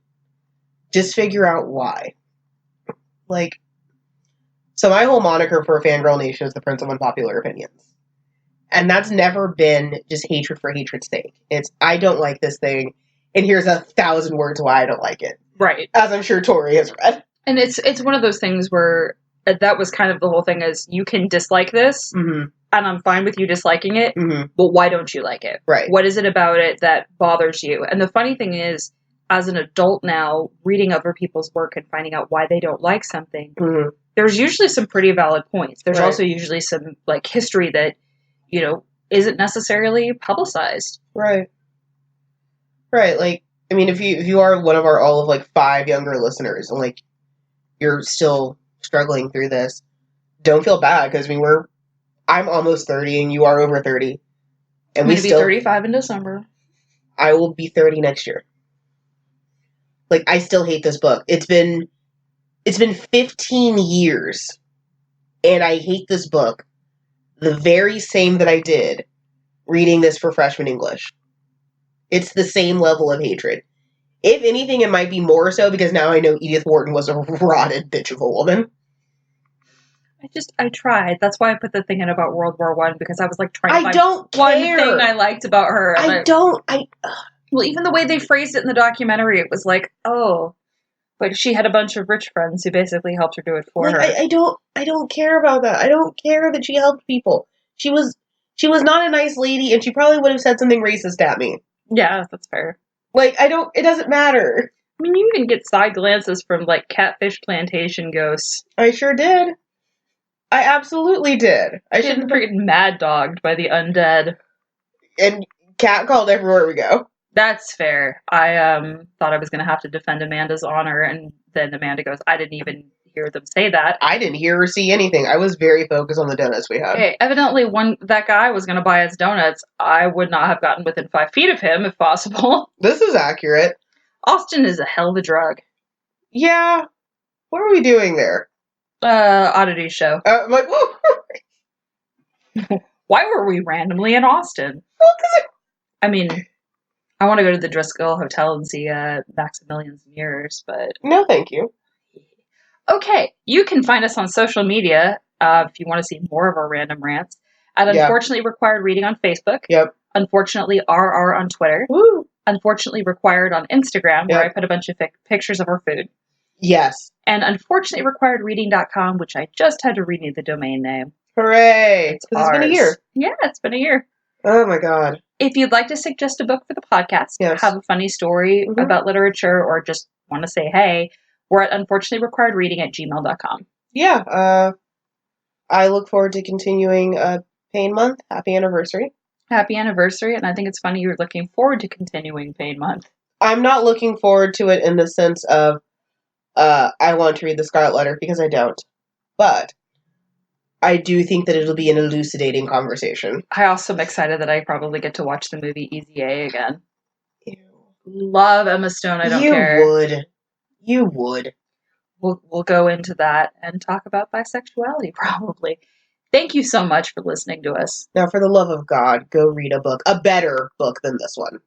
Just figure out why. Like, so my whole moniker for Fangirl Nation is the Prince of Unpopular Opinions. And that's never been just hatred for hatred's sake. It's, I don't like this thing, and here's 1,000 words why I don't like it. Right. As I'm sure Tori has read. And it's one of those things where that was kind of the whole thing is you can dislike this, mm-hmm. and I'm fine with you disliking it, mm-hmm. but why don't you like it? Right. What is it about it that bothers you? And the funny thing is, as an adult now, reading other people's work and finding out why they don't like something, mm-hmm. there's usually some pretty valid points. There's right. also usually some, like, history that, you know, isn't necessarily publicized. Right. Right, like, I mean, if you are one of our all of, like, 5 younger listeners, and, like, you're still struggling through this, don't feel bad, because, I mean, I'm almost 30, and you are over 30. And I'm going to be 35 in December. I will be 30 next year. Like, I still hate this book. It's been 15 years, and I hate this book the very same that I did reading this for freshman English. It's the same level of hatred. If anything, it might be more so because now I know Edith Wharton was a rotted bitch of a woman. I tried. That's why I put the thing in about World War I, because I was, like, trying to find one thing I liked about her. Well, even the way they phrased it in the documentary, it was like, oh, but she had a bunch of rich friends who basically helped her do it for her. I don't care about that. I don't care that she helped people. She was not a nice lady, and she probably would have said something racist at me. Yeah, that's fair. Like, it doesn't matter. I mean, you even get side glances from, like, Catfish Plantation ghosts. I sure did. I absolutely did. I Getting shouldn't. freaking mad dogged by the undead. And catcalled everywhere we go. That's fair. I thought I was going to have to defend Amanda's honor, and then Amanda goes, I didn't even hear them say that. I didn't hear or see anything. I was very focused on the donuts we had. Okay, evidently when that guy was going to buy us donuts, I would not have gotten within 5 feet of him if possible. This is accurate. Austin is a hell of a drug. Yeah. What are we doing there? Oddity show. Like, Why were we randomly in Austin? I mean, I want to go to the Driscoll Hotel and see Maximilian's Mirrors, but... No, thank you. Okay, you can find us on social media if you want to see more of our random rants at Unfortunately Required Reading on Facebook. Yep. Unfortunately RR on Twitter. Woo. Unfortunately Required on Instagram, where I put a bunch of pictures of our food. Yes. And unfortunatelyrequiredreading.com, which I just had to renew the domain name. Hooray! Because it's been a year. Yeah, it's been a year. Oh my god. If you'd like to suggest a book for the podcast, have a funny story about literature, or just want to say hey, we're at unfortunatelyrequiredreading@gmail.com. Yeah, I look forward to continuing Pain Month. Happy anniversary. Happy anniversary, and I think it's funny you're looking forward to continuing Pain Month. I'm not looking forward to it in the sense of I want to read the Scarlet Letter, because I don't. But I do think that it'll be an elucidating conversation. I also am excited that I probably get to watch the movie Easy A again. Ew. Love Emma Stone, I don't care. You would. We'll go into that and talk about bisexuality, probably. Thank you so much for listening to us. Now, for the love of God, go read a book. A better book than this one.